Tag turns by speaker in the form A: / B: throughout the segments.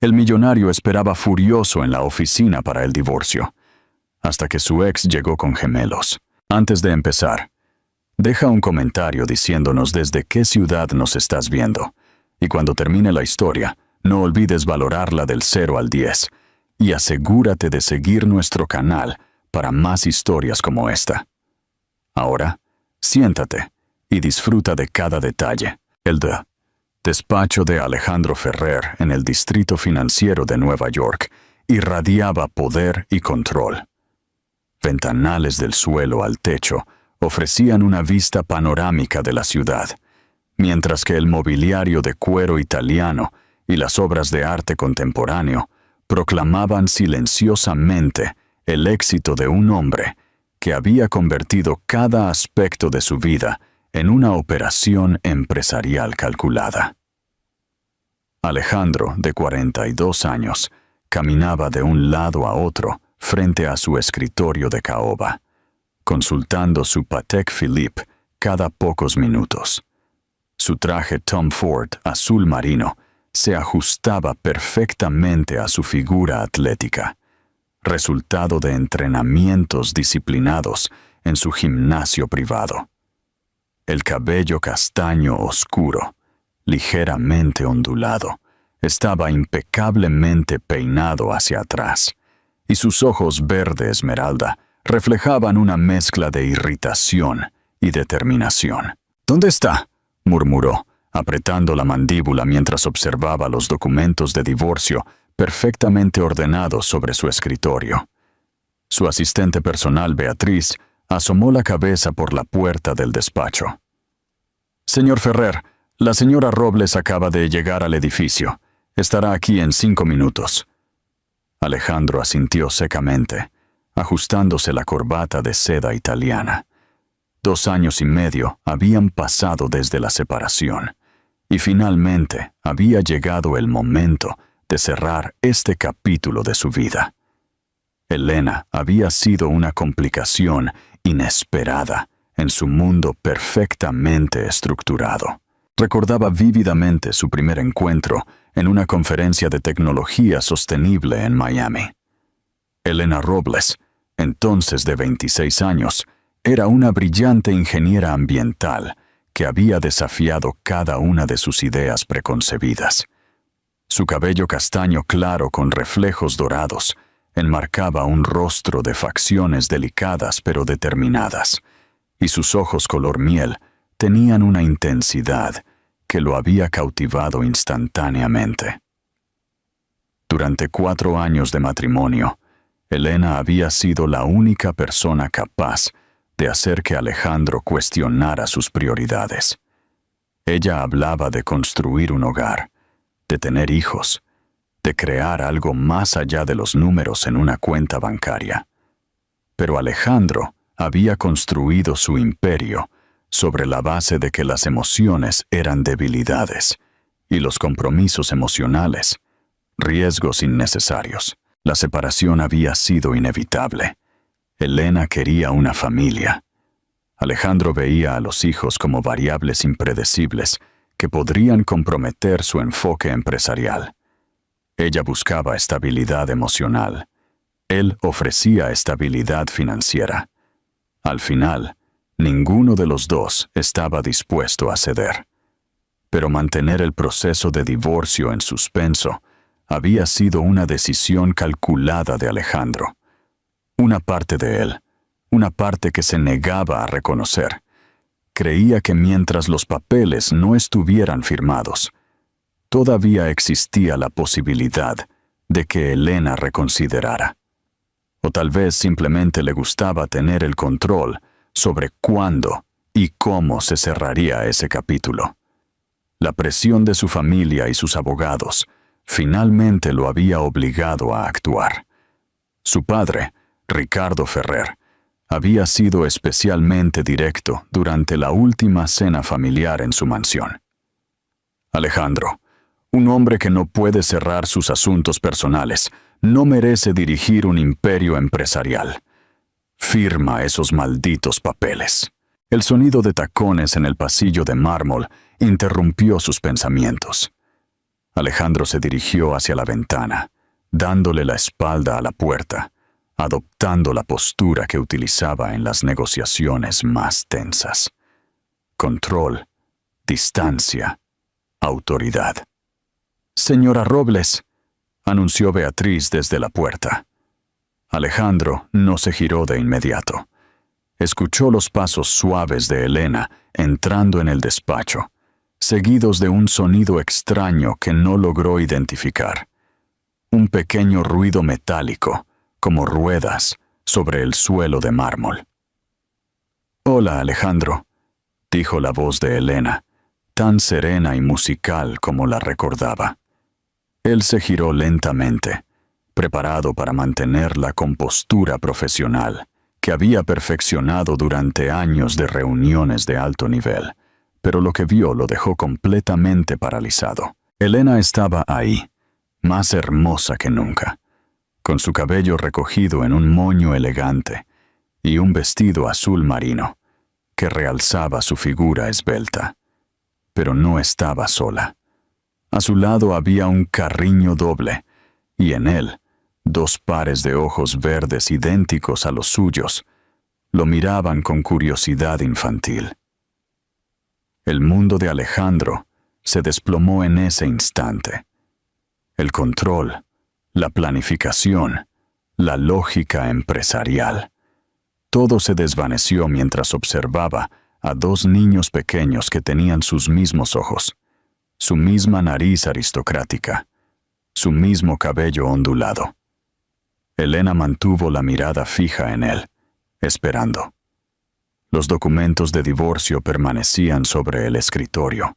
A: El millonario esperaba furioso en la oficina para el divorcio, hasta que su ex llegó con gemelos. Antes de empezar, deja un comentario diciéndonos desde qué ciudad nos estás viendo, y cuando termine la historia, no olvides valorarla del 0 al 10, y asegúrate de seguir nuestro canal para más historias como esta. Ahora, siéntate y disfruta de cada detalle. El despacho de Alejandro Ferrer en el Distrito Financiero de Nueva York irradiaba poder y control. Ventanales del suelo al techo ofrecían una vista panorámica de la ciudad, mientras que el mobiliario de cuero italiano y las obras de arte contemporáneo proclamaban silenciosamente el éxito de un hombre que había convertido cada aspecto de su vida en una operación empresarial calculada. Alejandro, de 42 años, caminaba de un lado a otro frente a su escritorio de caoba, consultando su Patek Philippe cada pocos minutos. Su traje Tom Ford azul marino se ajustaba perfectamente a su figura atlética, resultado de entrenamientos disciplinados en su gimnasio privado. El cabello castaño oscuro, ligeramente ondulado, estaba impecablemente peinado hacia atrás, y sus ojos verde esmeralda reflejaban una mezcla de irritación y determinación. «¿Dónde está?», murmuró, apretando la mandíbula mientras observaba los documentos de divorcio perfectamente ordenados sobre su escritorio. Su asistente personal, Beatriz, asomó la cabeza por la puerta del despacho. «Señor Ferrer, la señora Robles acaba de llegar al edificio. Estará aquí en 5 minutos». Alejandro asintió secamente, ajustándose la corbata de seda italiana. 2 años y medio habían pasado desde la separación, y finalmente había llegado el momento de cerrar este capítulo de su vida. Elena había sido una complicación inesperada en su mundo perfectamente estructurado. Recordaba vívidamente su primer encuentro en una conferencia de tecnología sostenible en Miami. Elena Robles, entonces de 26 años, era una brillante ingeniera ambiental que había desafiado cada una de sus ideas preconcebidas. Su cabello castaño claro con reflejos dorados enmarcaba un rostro de facciones delicadas pero determinadas, y sus ojos color miel tenían una intensidad que lo había cautivado instantáneamente. Durante 4 años de matrimonio, Elena había sido la única persona capaz de hacer que Alejandro cuestionara sus prioridades. Ella hablaba de construir un hogar, de tener hijos, de crear algo más allá de los números en una cuenta bancaria. Pero Alejandro había construido su imperio sobre la base de que las emociones eran debilidades y los compromisos emocionales, riesgos innecesarios. La separación había sido inevitable. Elena quería una familia. Alejandro veía a los hijos como variables impredecibles que podrían comprometer su enfoque empresarial. Ella buscaba estabilidad emocional. Él ofrecía estabilidad financiera. Al final, ninguno de los dos estaba dispuesto a ceder. Pero mantener el proceso de divorcio en suspenso había sido una decisión calculada de Alejandro. Una parte de él, una parte que se negaba a reconocer, creía que mientras los papeles no estuvieran firmados, todavía existía la posibilidad de que Elena reconsiderara. O tal vez simplemente le gustaba tener el control sobre cuándo y cómo se cerraría ese capítulo. La presión de su familia y sus abogados finalmente lo había obligado a actuar. Su padre, Ricardo Ferrer, había sido especialmente directo durante la última cena familiar en su mansión. Alejandro, un hombre que no puede cerrar sus asuntos personales, no merece dirigir un imperio empresarial. Firma esos malditos papeles. El sonido de tacones en el pasillo de mármol interrumpió sus pensamientos. Alejandro se dirigió hacia la ventana, dándole la espalda a la puerta, adoptando la postura que utilizaba en las negociaciones más tensas. Control, distancia, autoridad. «Señora Robles», anunció Beatriz desde la puerta. Alejandro no se giró de inmediato. Escuchó los pasos suaves de Elena entrando en el despacho, seguidos de un sonido extraño que no logró identificar. Un pequeño ruido metálico, como ruedas, sobre el suelo de mármol. «Hola, Alejandro», dijo la voz de Elena, tan serena y musical como la recordaba. Él se giró lentamente, preparado para mantener la compostura profesional que había perfeccionado durante años de reuniones de alto nivel, pero lo que vio lo dejó completamente paralizado. Elena estaba ahí, más hermosa que nunca, con su cabello recogido en un moño elegante y un vestido azul marino que realzaba su figura esbelta. Pero no estaba sola. A su lado había un carriño doble, y en él, dos pares de ojos verdes idénticos a los suyos lo miraban con curiosidad infantil. El mundo de Alejandro se desplomó en ese instante. El control, la planificación, la lógica empresarial. Todo se desvaneció mientras observaba a dos niños pequeños que tenían sus mismos ojos, su misma nariz aristocrática, su mismo cabello ondulado. Elena mantuvo la mirada fija en él, esperando. Los documentos de divorcio permanecían sobre el escritorio,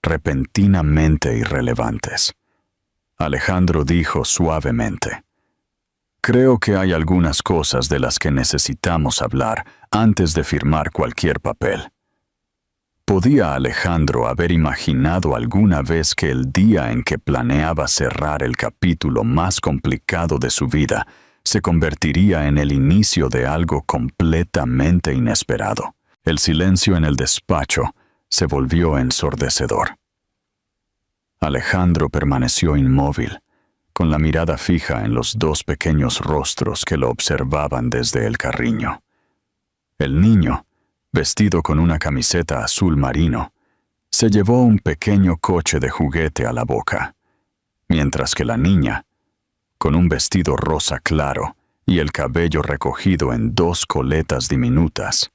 A: repentinamente irrelevantes. Alejandro dijo suavemente: «Creo que hay algunas cosas de las que necesitamos hablar antes de firmar cualquier papel». ¿Podía Alejandro haber imaginado alguna vez que el día en que planeaba cerrar el capítulo más complicado de su vida se convertiría en el inicio de algo completamente inesperado? El silencio en el despacho se volvió ensordecedor. Alejandro permaneció inmóvil, con la mirada fija en los dos pequeños rostros que lo observaban desde el carriño. El niño, vestido con una camiseta azul marino, se llevó un pequeño coche de juguete a la boca, mientras que la niña, con un vestido rosa claro y el cabello recogido en dos coletas diminutas,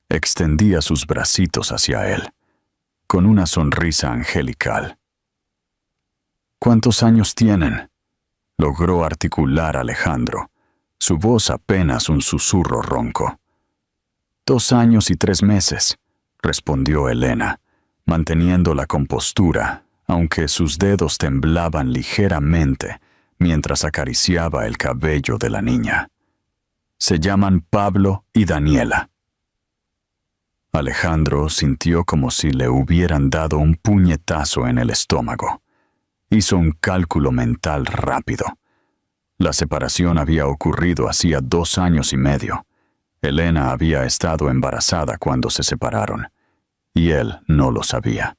A: extendía sus bracitos hacia él, con una sonrisa angelical. «¿Cuántos años tienen?», logró articular Alejandro, su voz apenas un susurro ronco. «2 años y 3 meses», respondió Elena, manteniendo la compostura, aunque sus dedos temblaban ligeramente mientras acariciaba el cabello de la niña. «Se llaman Pablo y Daniela». Alejandro sintió como si le hubieran dado un puñetazo en el estómago. Hizo un cálculo mental rápido. La separación había ocurrido hacía 2 años y medio. Elena había estado embarazada cuando se separaron, y él no lo sabía.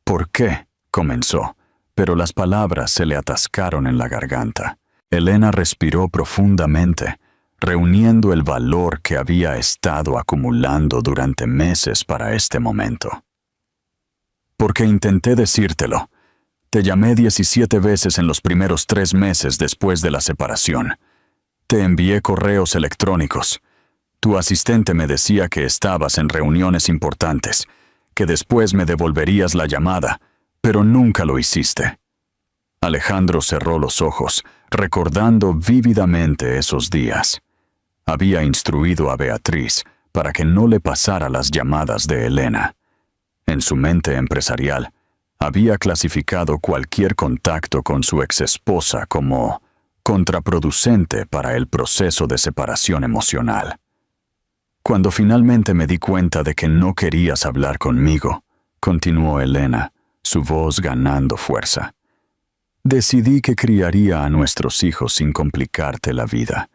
A: «¿Por qué?», comenzó, pero las palabras se le atascaron en la garganta. Elena respiró profundamente, reuniendo el valor que había estado acumulando durante meses para este momento. «Porque intenté decírtelo. Te llamé 17 veces en los primeros 3 meses después de la separación. Te envié correos electrónicos. Tu asistente me decía que estabas en reuniones importantes, que después me devolverías la llamada, pero nunca lo hiciste». Alejandro cerró los ojos, recordando vívidamente esos días. Había instruido a Beatriz para que no le pasara las llamadas de Elena. En su mente empresarial, había clasificado cualquier contacto con su exesposa como contraproducente para el proceso de separación emocional. «Cuando finalmente me di cuenta de que no querías hablar conmigo», continuó Elena, su voz ganando fuerza, «decidí que criaría a nuestros hijos sin complicarte la vida.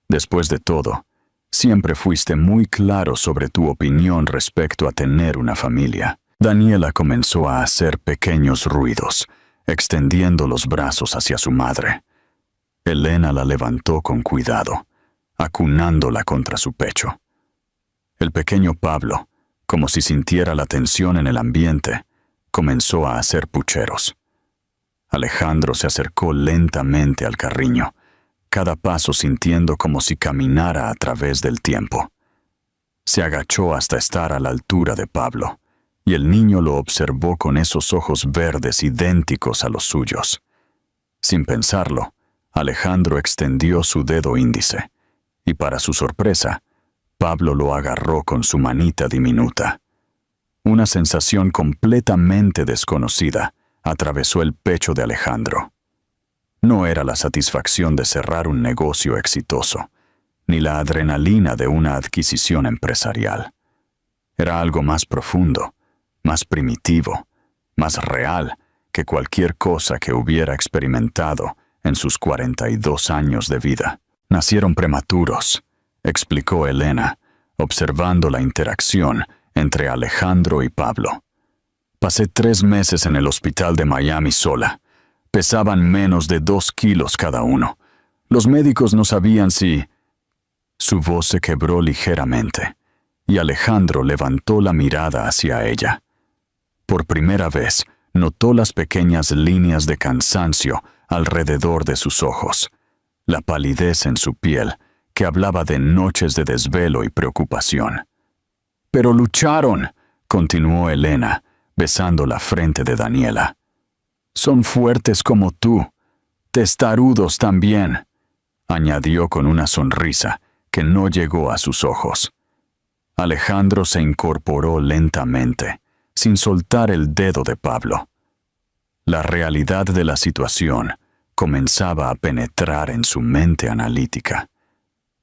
A: Después de todo, siempre fuiste muy claro sobre tu opinión respecto a tener una familia. Daniela comenzó a hacer pequeños ruidos, extendiendo los brazos hacia su madre. Elena la levantó con cuidado, acunándola contra su pecho. El pequeño Pablo, como si sintiera la tensión en el ambiente, comenzó a hacer pucheros. Alejandro se acercó lentamente al carriño, cada paso sintiendo como si caminara a través del tiempo. Se agachó hasta estar a la altura de Pablo, y el niño lo observó con esos ojos verdes idénticos a los suyos. Sin pensarlo, Alejandro extendió su dedo índice, y para su sorpresa, Pablo lo agarró con su manita diminuta. Una sensación completamente desconocida atravesó el pecho de Alejandro. No era la satisfacción de cerrar un negocio exitoso, ni la adrenalina de una adquisición empresarial. Era algo más profundo, más primitivo, más real que cualquier cosa que hubiera experimentado en sus 42 años de vida. Nacieron prematuros, explicó Elena, observando la interacción entre Alejandro y Pablo. Pasé 3 meses en el hospital de Miami sola. Pesaban menos de 2 kilos cada uno. Los médicos no sabían si... Su voz se quebró ligeramente, y Alejandro levantó la mirada hacia ella. Por primera vez, notó las pequeñas líneas de cansancio alrededor de sus ojos, la palidez en su piel, que hablaba de noches de desvelo y preocupación. «Pero lucharon», continuó Elena, besando la frente de Daniela. «Son fuertes como tú, testarudos también», añadió con una sonrisa que no llegó a sus ojos. Alejandro se incorporó lentamente, sin soltar el dedo de Pablo. La realidad de la situación comenzaba a penetrar en su mente analítica.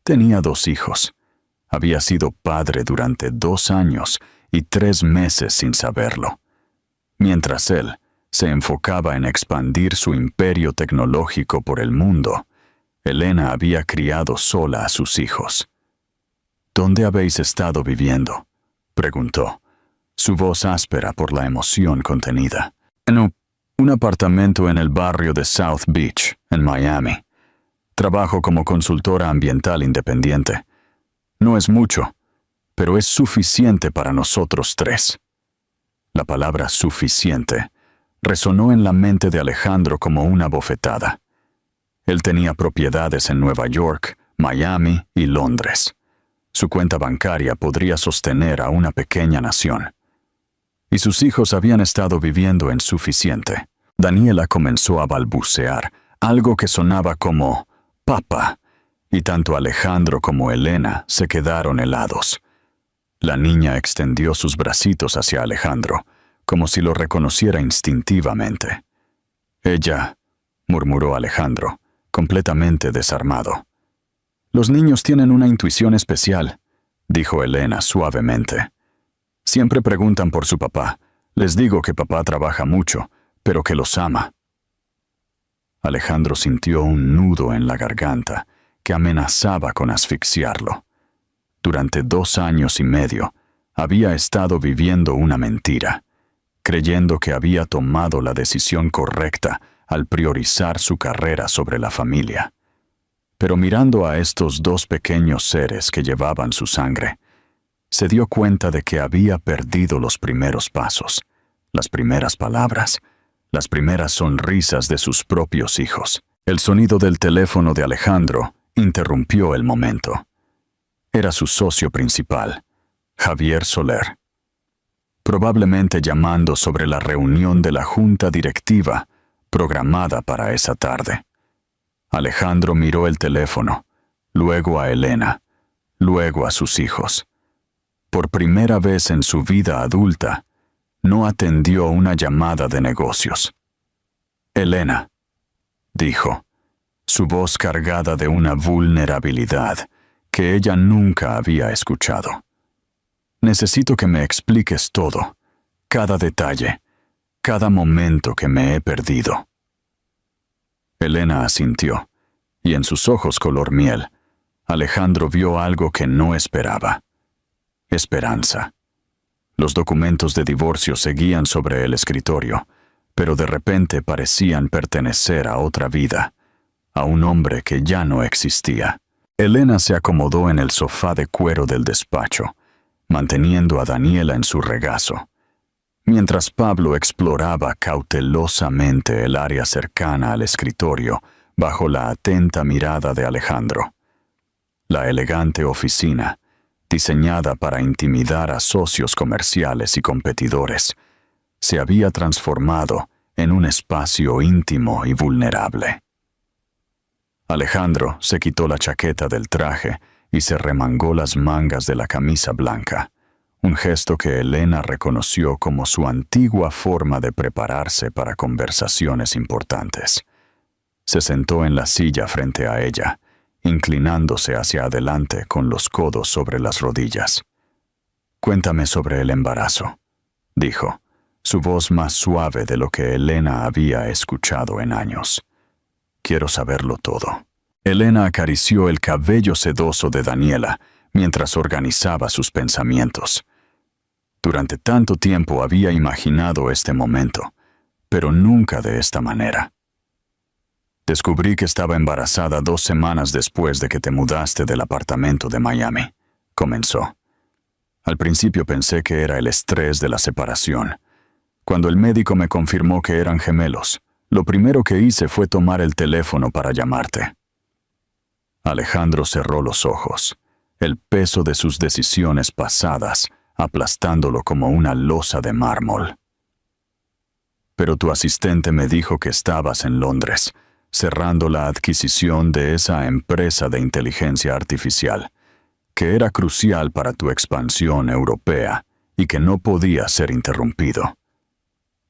A: Tenía 2 hijos. Había sido padre durante 2 años y 3 meses sin saberlo. Mientras él se enfocaba en expandir su imperio tecnológico por el mundo, Elena había criado sola a sus hijos. «¿Dónde habéis estado viviendo?», preguntó, su voz áspera por la emoción contenida. «En un apartamento en el barrio de South Beach, en Miami. Trabajo como consultora ambiental independiente. No es mucho, pero es suficiente para nosotros 3. La palabra suficiente resonó en la mente de Alejandro como una bofetada. Él tenía propiedades en Nueva York, Miami y Londres. Su cuenta bancaria podría sostener a una pequeña nación. Y sus hijos habían estado viviendo en suficiente. Daniela comenzó a balbucear, algo que sonaba como «papá», y tanto Alejandro como Elena se quedaron helados. La niña extendió sus bracitos hacia Alejandro, como si lo reconociera instintivamente. «Ella», murmuró Alejandro, completamente desarmado. «Los niños tienen una intuición especial», dijo Elena suavemente. «Siempre preguntan por su papá. Les digo que papá trabaja mucho, pero que los ama». Alejandro sintió un nudo en la garganta que amenazaba con asfixiarlo. Durante 2 años y medio había estado viviendo una mentira, creyendo que había tomado la decisión correcta al priorizar su carrera sobre la familia. Pero mirando a estos 2 pequeños seres que llevaban su sangre, se dio cuenta de que había perdido los primeros pasos, las primeras palabras, las primeras sonrisas de sus propios hijos. El sonido del teléfono de Alejandro interrumpió el momento. Era su socio principal, Javier Soler. Probablemente llamando sobre la reunión de la junta directiva programada para esa tarde. Alejandro miró el teléfono, luego a Elena, luego a sus hijos. Por primera vez en su vida adulta, no atendió una llamada de negocios. «Elena», dijo, su voz cargada de una vulnerabilidad que ella nunca había escuchado. «Necesito que me expliques todo, cada detalle, cada momento que me he perdido». Elena asintió, y en sus ojos color miel, Alejandro vio algo que no esperaba. Esperanza. Los documentos de divorcio seguían sobre el escritorio, pero de repente parecían pertenecer a otra vida, a un hombre que ya no existía. Elena se acomodó en el sofá de cuero del despacho, manteniendo a Daniela en su regazo, mientras Pablo exploraba cautelosamente el área cercana al escritorio bajo la atenta mirada de Alejandro. La elegante oficina, diseñada para intimidar a socios comerciales y competidores, se había transformado en un espacio íntimo y vulnerable. Alejandro se quitó la chaqueta del traje y se remangó las mangas de la camisa blanca, un gesto que Elena reconoció como su antigua forma de prepararse para conversaciones importantes. Se sentó en la silla frente a ella, inclinándose hacia adelante con los codos sobre las rodillas. «Cuéntame sobre el embarazo», dijo, su voz más suave de lo que Elena había escuchado en años. «Quiero saberlo todo». Elena acarició el cabello sedoso de Daniela mientras organizaba sus pensamientos. Durante tanto tiempo había imaginado este momento, pero nunca de esta manera. «Descubrí que estaba embarazada 2 semanas después de que te mudaste del apartamento de Miami», comenzó. «Al principio pensé que era el estrés de la separación. Cuando el médico me confirmó que eran gemelos, lo primero que hice fue tomar el teléfono para llamarte». Alejandro cerró los ojos, el peso de sus decisiones pasadas aplastándolo como una losa de mármol. «Pero tu asistente me dijo que estabas en Londres, cerrando la adquisición de esa empresa de inteligencia artificial, que era crucial para tu expansión europea y que no podía ser interrumpido».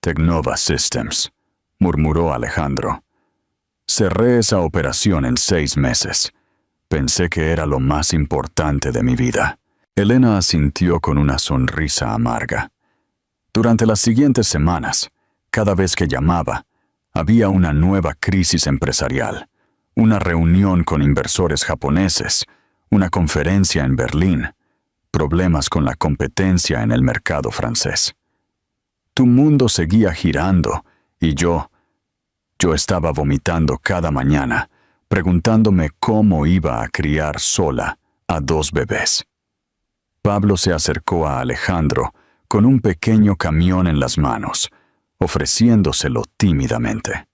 A: «Teknova Systems», murmuró Alejandro. «Cerré esa operación en 6 meses. Pensé que era lo más importante de mi vida». Elena asintió con una sonrisa amarga. Durante las siguientes semanas, cada vez que llamaba, había una nueva crisis empresarial, una reunión con inversores japoneses, una conferencia en Berlín, problemas con la competencia en el mercado francés. Tu mundo seguía girando y yo estaba vomitando cada mañana, preguntándome cómo iba a criar sola a 2 bebés. Pablo se acercó a Alejandro con un pequeño camión en las manos, ofreciéndoselo tímidamente.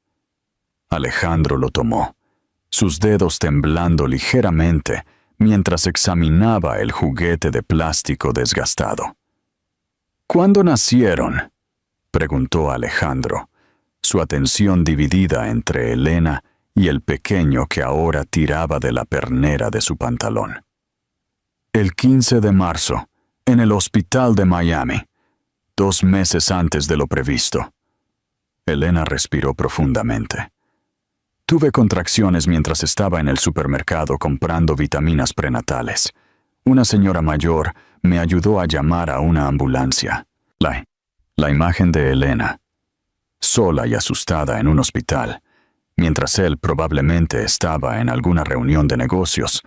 A: Alejandro lo tomó, sus dedos temblando ligeramente mientras examinaba el juguete de plástico desgastado. «¿Cuándo nacieron?», preguntó Alejandro, su atención dividida entre Elena y el pequeño que ahora tiraba de la pernera de su pantalón. «El 15 de marzo, en el hospital de Miami, 2 meses antes de lo previsto». Elena respiró profundamente. «Tuve contracciones mientras estaba en el supermercado comprando vitaminas prenatales. Una señora mayor me ayudó a llamar a una ambulancia». La imagen de Elena, sola y asustada en un hospital, mientras él probablemente estaba en alguna reunión de negocios,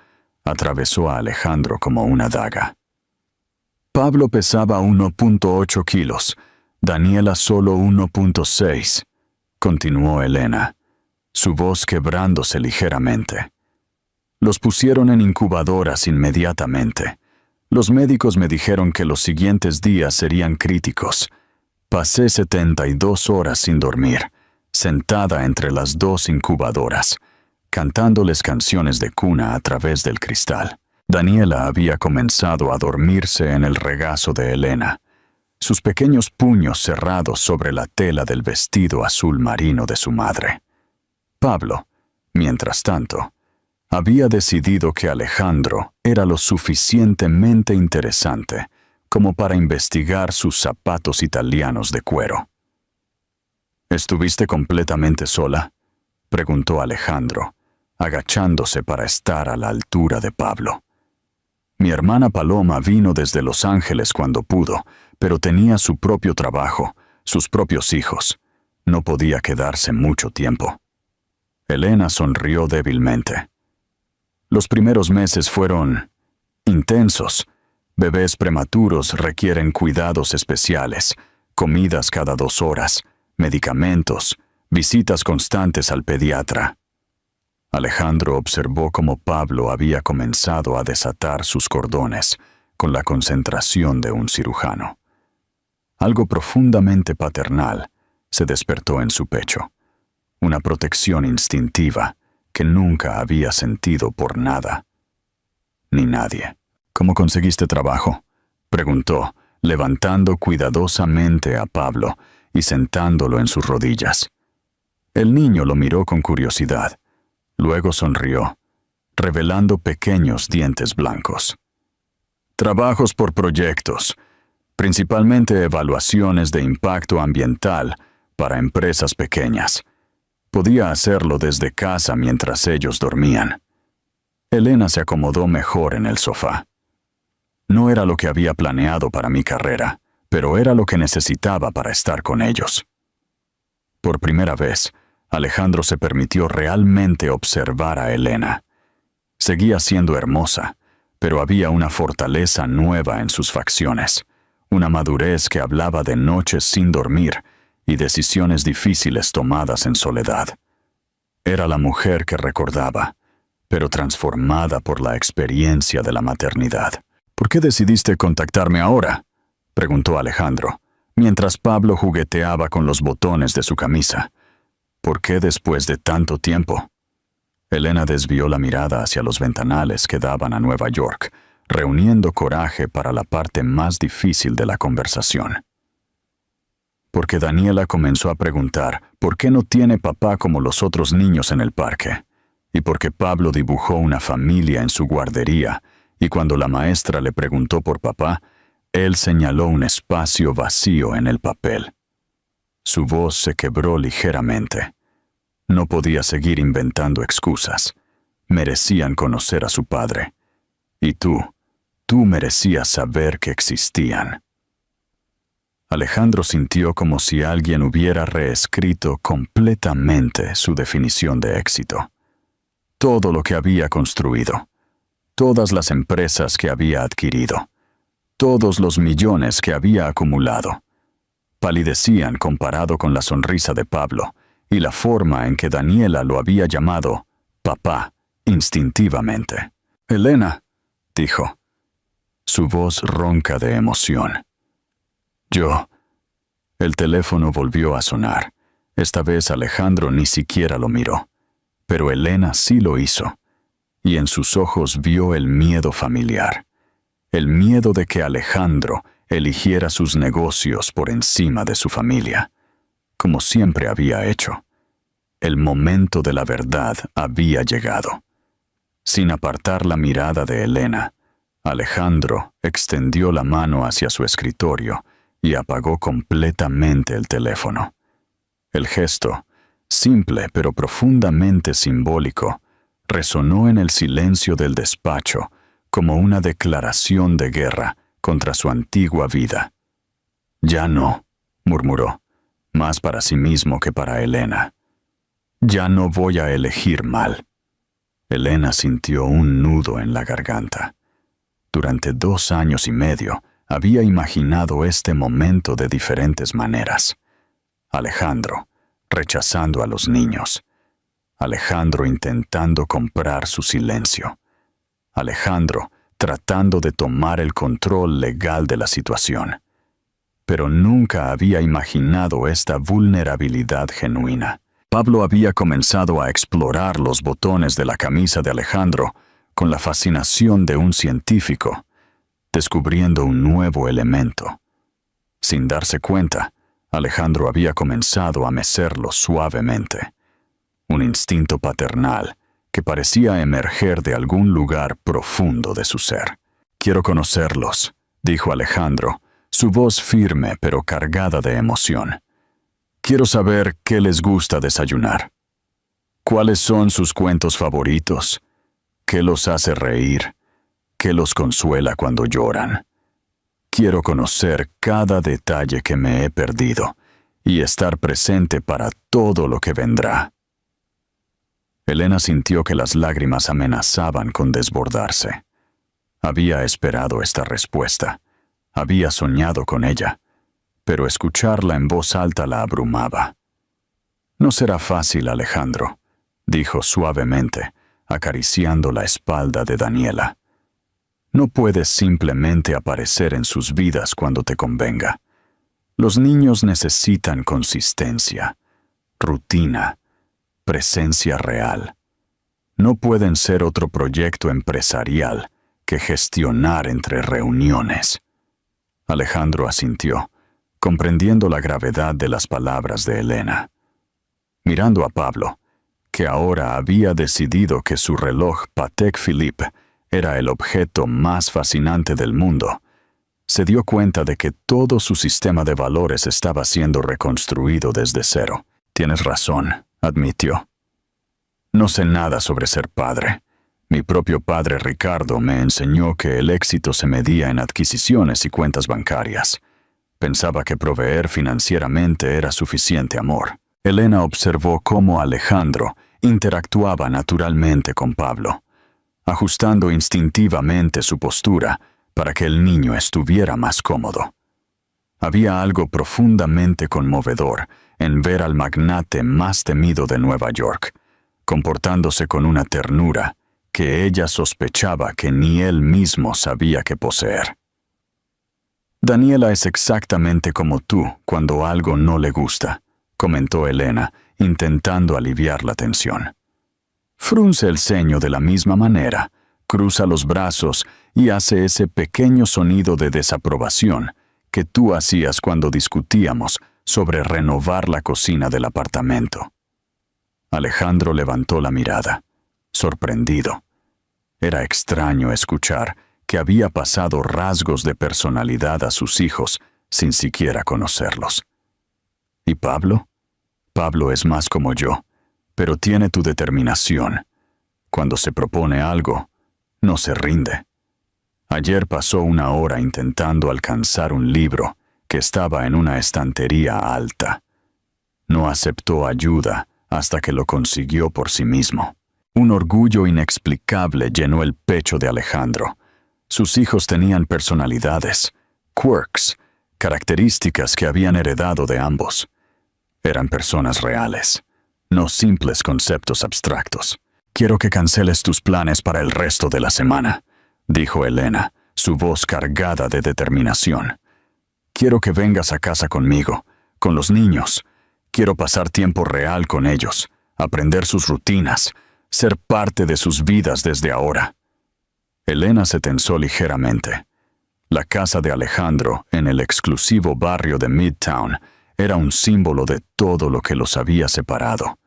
A: atravesó a Alejandro como una daga. Pablo pesaba 1.8 kilos, Daniela solo 1.6, continuó Elena, su voz quebrándose ligeramente. «Los pusieron en incubadoras inmediatamente. Los médicos me dijeron que los siguientes días serían críticos. Pasé 72 horas sin dormir, sentada entre las 2 incubadoras, cantándoles canciones de cuna a través del cristal. Daniela había comenzado a dormirse en el regazo de Elena, sus pequeños puños cerrados sobre la tela del vestido azul marino de su madre. Pablo, mientras tanto, había decidido que Alejandro era lo suficientemente interesante como para investigar sus zapatos italianos de cuero. «¿Estuviste completamente sola?», preguntó Alejandro, agachándose para estar a la altura de Pablo. «Mi hermana Paloma vino desde Los Ángeles cuando pudo, pero tenía su propio trabajo, sus propios hijos. No podía quedarse mucho tiempo». Elena sonrió débilmente. «Los primeros meses fueron intensos, Bebés prematuros requieren cuidados especiales, comidas cada 2 horas, medicamentos, visitas constantes al pediatra. Alejandro observó cómo Pablo había comenzado a desatar sus cordones con la concentración de un cirujano. Algo profundamente paternal se despertó en su pecho, una protección instintiva que nunca había sentido por nada, ni nadie. ¿Cómo conseguiste trabajo?, preguntó, levantando cuidadosamente a Pablo y sentándolo en sus rodillas. El niño lo miró con curiosidad. Luego sonrió, revelando pequeños dientes blancos. Trabajos por proyectos, principalmente evaluaciones de impacto ambiental para empresas pequeñas. Podía hacerlo desde casa mientras ellos dormían. Elena se acomodó mejor en el sofá. No era lo que había planeado para mi carrera, pero era lo que necesitaba para estar con ellos. Por primera vez, Alejandro se permitió realmente observar a Elena. Seguía siendo hermosa, pero había una fortaleza nueva en sus facciones, una madurez que hablaba de noches sin dormir y decisiones difíciles tomadas en soledad. Era la mujer que recordaba, pero transformada por la experiencia de la maternidad. ¿Por qué decidiste contactarme ahora?, preguntó Alejandro, mientras Pablo jugueteaba con los botones de su camisa. ¿Por qué después de tanto tiempo? Elena desvió la mirada hacia los ventanales que daban a Nueva York, reuniendo coraje para la parte más difícil de la conversación. Porque Daniela comenzó a preguntar por qué no tiene papá como los otros niños en el parque, y porque Pablo dibujó una familia en su guardería, y cuando la maestra le preguntó por papá, él señaló un espacio vacío en el papel. Su voz se quebró ligeramente. No podía seguir inventando excusas. Merecían conocer a su padre. Y tú merecías saber que existían. Alejandro sintió como si alguien hubiera reescrito completamente su definición de éxito. Todo lo que había construido, todas las empresas que había adquirido, todos los millones que había acumulado, palidecían comparado con la sonrisa de Pablo y la forma en que Daniela lo había llamado papá instintivamente. «Elena», dijo, su voz ronca de emoción. «Yo». El teléfono volvió a sonar. Esta vez Alejandro ni siquiera lo miró, pero Elena sí lo hizo, y en sus ojos vio el miedo familiar, el miedo de que Alejandro eligiera sus negocios por encima de su familia, como siempre había hecho. El momento de la verdad había llegado. Sin apartar la mirada de Elena, Alejandro extendió la mano hacia su escritorio y apagó completamente el teléfono. El gesto, simple pero profundamente simbólico, resonó en el silencio del despacho como una declaración de guerra contra su antigua vida. «Ya no», murmuró, más para sí mismo que para Elena. «Ya no voy a elegir mal». Elena sintió un nudo en la garganta. Durante 2 años y medio había imaginado este momento de diferentes maneras. Alejandro, rechazando a los niños. Alejandro intentando comprar su silencio. Alejandro tratando de tomar el control legal de la situación. Pero nunca había imaginado esta vulnerabilidad genuina. Pablo había comenzado a explorar los botones de la camisa de Alejandro con la fascinación de un científico, descubriendo un nuevo elemento. Sin darse cuenta, Alejandro había comenzado a mecerlo suavemente. Un instinto paternal que parecía emerger de algún lugar profundo de su ser. «Quiero conocerlos», dijo Alejandro, su voz firme pero cargada de emoción. «Quiero saber qué les gusta desayunar. ¿Cuáles son sus cuentos favoritos? ¿Qué los hace reír? ¿Qué los consuela cuando lloran? Quiero conocer cada detalle que me he perdido y estar presente para todo lo que vendrá». Elena sintió que las lágrimas amenazaban con desbordarse. Había esperado esta respuesta. Había soñado con ella, pero escucharla en voz alta la abrumaba. «No será fácil, Alejandro», dijo suavemente, acariciando la espalda de Daniela. «No puedes simplemente aparecer en sus vidas cuando te convenga. Los niños necesitan consistencia, rutina, presencia real. No pueden ser otro proyecto empresarial que gestionar entre reuniones». Alejandro asintió, comprendiendo la gravedad de las palabras de Elena. Mirando a Pablo, que ahora había decidido que su reloj Patek Philippe era el objeto más fascinante del mundo, se dio cuenta de que todo su sistema de valores estaba siendo reconstruido desde cero. «Tienes razón», admitió. «No sé nada sobre ser padre. Mi propio padre Ricardo me enseñó que el éxito se medía en adquisiciones y cuentas bancarias. Pensaba que proveer financieramente era suficiente amor». Elena observó cómo Alejandro interactuaba naturalmente con Pablo, ajustando instintivamente su postura para que el niño estuviera más cómodo. Había algo profundamente conmovedor en ver al magnate más temido de Nueva York, comportándose con una ternura que ella sospechaba que ni él mismo sabía que poseer. «Daniela es exactamente como tú cuando algo no le gusta», comentó Elena, intentando aliviar la tensión. «Frunce el ceño de la misma manera, cruza los brazos y hace ese pequeño sonido de desaprobación que tú hacías cuando discutíamos sobre renovar la cocina del apartamento». Alejandro levantó la mirada, sorprendido. Era extraño escuchar que había pasado rasgos de personalidad a sus hijos sin siquiera conocerlos. «¿Y Pablo? Pablo es más como yo, pero tiene tu determinación. Cuando se propone algo, no se rinde. Ayer pasó una hora intentando alcanzar un libro que estaba en una estantería alta. No aceptó ayuda hasta que lo consiguió por sí mismo». Un orgullo inexplicable llenó el pecho de Alejandro. Sus hijos tenían personalidades, quirks, características que habían heredado de ambos. Eran personas reales, no simples conceptos abstractos. «Quiero que canceles tus planes para el resto de la semana», dijo Elena, su voz cargada de determinación. «Quiero que vengas a casa conmigo, con los niños. Quiero pasar tiempo real con ellos, aprender sus rutinas, ser parte de sus vidas desde ahora». Elena se tensó ligeramente. La casa de Alejandro, en el exclusivo barrio de Midtown, era un símbolo de todo lo que los había separado.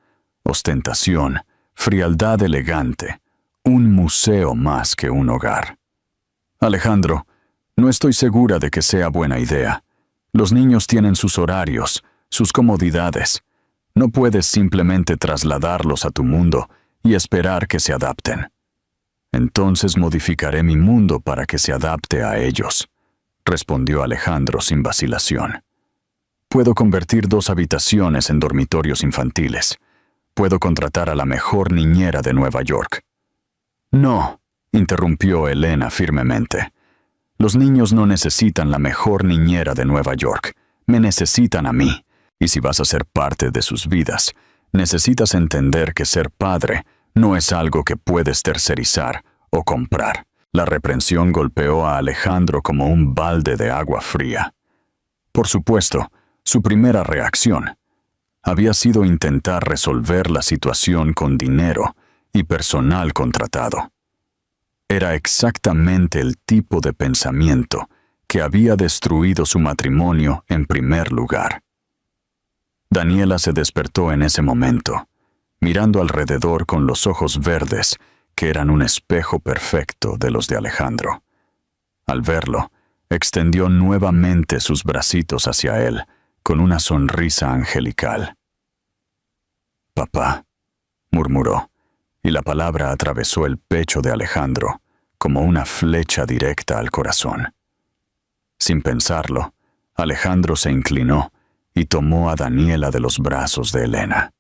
A: Ostentación, frialdad elegante, un museo más que un hogar. «Alejandro, no estoy segura de que sea buena idea. Los niños tienen sus horarios, sus comodidades. No puedes simplemente trasladarlos a tu mundo y esperar que se adapten». «Entonces modificaré mi mundo para que se adapte a ellos», respondió Alejandro sin vacilación. «Puedo convertir 2 habitaciones en dormitorios infantiles. Puedo contratar a la mejor niñera de Nueva York». «No», interrumpió Elena firmemente. «Los niños no necesitan la mejor niñera de Nueva York. Me necesitan a mí. Y si vas a ser parte de sus vidas, necesitas entender que ser padre no es algo que puedes tercerizar o comprar». La reprensión golpeó a Alejandro como un balde de agua fría. Por supuesto, su primera reacción había sido intentar resolver la situación con dinero y personal contratado. Era exactamente el tipo de pensamiento que había destruido su matrimonio en primer lugar. Daniela se despertó en ese momento, mirando alrededor con los ojos verdes, que eran un espejo perfecto de los de Alejandro. Al verlo, extendió nuevamente sus bracitos hacia él, con una sonrisa angelical. «Papá», murmuró, y la palabra atravesó el pecho de Alejandro, como una flecha directa al corazón. Sin pensarlo, Alejandro se inclinó y tomó a Daniela de los brazos de Elena.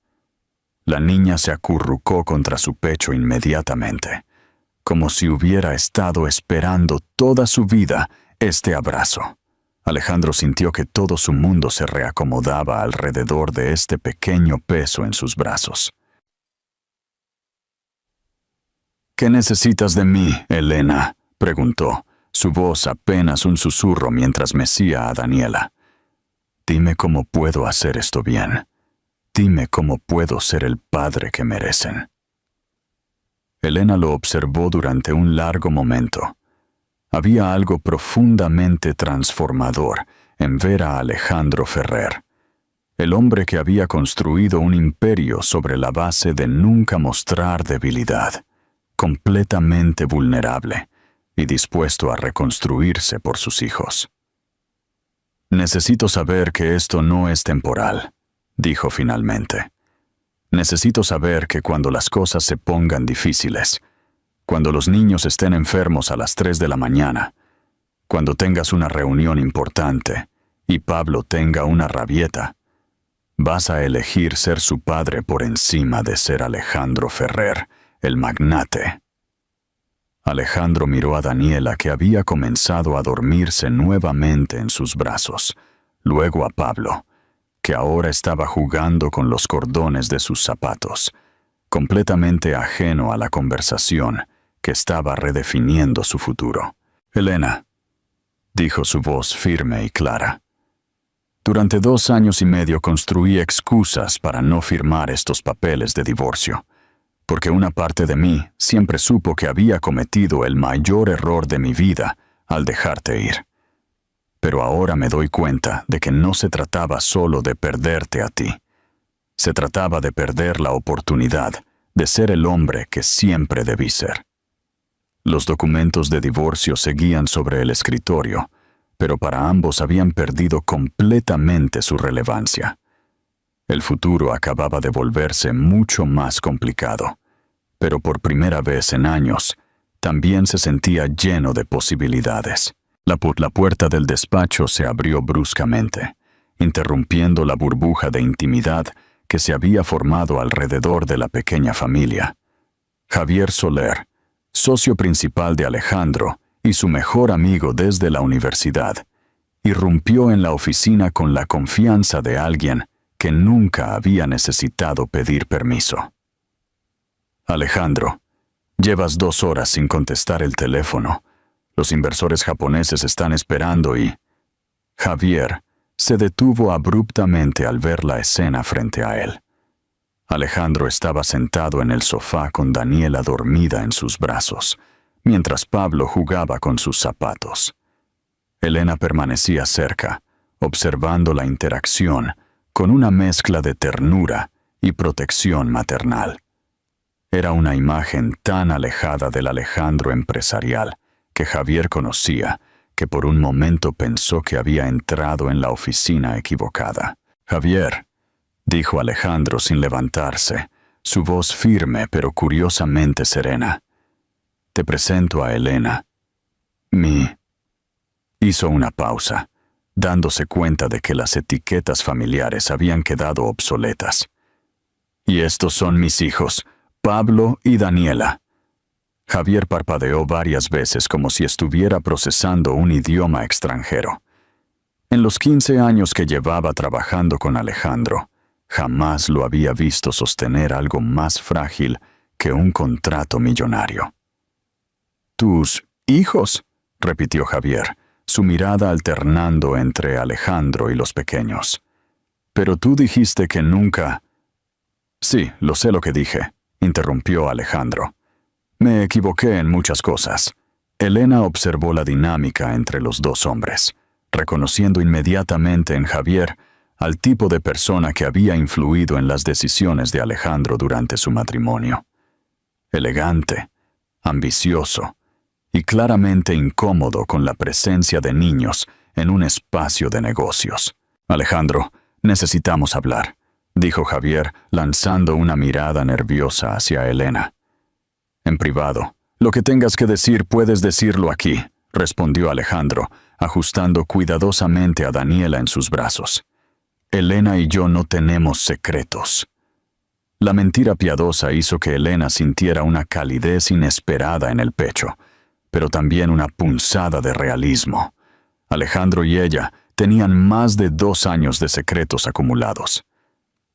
A: La niña se acurrucó contra su pecho inmediatamente, como si hubiera estado esperando toda su vida este abrazo. Alejandro sintió que todo su mundo se reacomodaba alrededor de este pequeño peso en sus brazos. «¿Qué necesitas de mí, Elena?», preguntó, su voz apenas un susurro mientras mecía a Daniela. «Dime cómo puedo hacer esto bien. Dime cómo puedo ser el padre que merecen». Elena lo observó durante un largo momento. Había algo profundamente transformador en ver a Alejandro Ferrer, el hombre que había construido un imperio sobre la base de nunca mostrar debilidad, completamente vulnerable y dispuesto a reconstruirse por sus hijos. «Necesito saber que esto no es temporal», dijo finalmente. «Necesito saber que cuando las cosas se pongan difíciles, cuando los niños estén enfermos a las 3 de la mañana, cuando tengas una reunión importante y Pablo tenga una rabieta, vas a elegir ser su padre por encima de ser Alejandro Ferrer, el magnate». Alejandro miró a Daniela, que había comenzado a dormirse nuevamente en sus brazos, luego a Pablo, que ahora estaba jugando con los cordones de sus zapatos, completamente ajeno a la conversación que estaba redefiniendo su futuro. «Elena», dijo su voz firme y clara, «durante 2 años y medio construí excusas para no firmar estos papeles de divorcio, porque una parte de mí siempre supo que había cometido el mayor error de mi vida al dejarte ir. Pero ahora me doy cuenta de que no se trataba solo de perderte a ti. Se trataba de perder la oportunidad de ser el hombre que siempre debí ser». Los documentos de divorcio seguían sobre el escritorio, pero para ambos habían perdido completamente su relevancia. El futuro acababa de volverse mucho más complicado, pero por primera vez en años, también se sentía lleno de posibilidades. La puerta del despacho se abrió bruscamente, interrumpiendo la burbuja de intimidad que se había formado alrededor de la pequeña familia. Javier Soler, socio principal de Alejandro y su mejor amigo desde la universidad, irrumpió en la oficina con la confianza de alguien que nunca había necesitado pedir permiso. «Alejandro, llevas 2 horas sin contestar el teléfono. Los inversores japoneses están esperando y...». Javier se detuvo abruptamente al ver la escena frente a él. Alejandro estaba sentado en el sofá con Daniela dormida en sus brazos, mientras Pablo jugaba con sus zapatos. Elena permanecía cerca, observando la interacción con una mezcla de ternura y protección maternal. Era una imagen tan alejada del Alejandro empresarial que Javier conocía, que por un momento pensó que había entrado en la oficina equivocada. «Javier», dijo Alejandro sin levantarse, su voz firme pero curiosamente serena. «Te presento a Elena. Hizo una pausa, dándose cuenta de que las etiquetas familiares habían quedado obsoletas. «Y estos son mis hijos, Pablo y Daniela». Javier parpadeó varias veces como si estuviera procesando un idioma extranjero. En los 15 años que llevaba trabajando con Alejandro, jamás lo había visto sostener algo más frágil que un contrato millonario. «¿Tus hijos?», repitió Javier, su mirada alternando entre Alejandro y los pequeños. «Pero tú dijiste que nunca...». «Sí, lo sé lo que dije», interrumpió Alejandro. «Me equivoqué en muchas cosas». Elena observó la dinámica entre los 2 hombres, reconociendo inmediatamente en Javier al tipo de persona que había influido en las decisiones de Alejandro durante su matrimonio. Elegante, ambicioso y claramente incómodo con la presencia de niños en un espacio de negocios. «Alejandro, necesitamos hablar», dijo Javier, lanzando una mirada nerviosa hacia Elena. «En privado. Lo que tengas que decir puedes decirlo aquí», respondió Alejandro, ajustando cuidadosamente a Daniela en sus brazos. «Elena y yo no tenemos secretos». La mentira piadosa hizo que Elena sintiera una calidez inesperada en el pecho, pero también una punzada de realismo. Alejandro y ella tenían más de 2 años de secretos acumulados.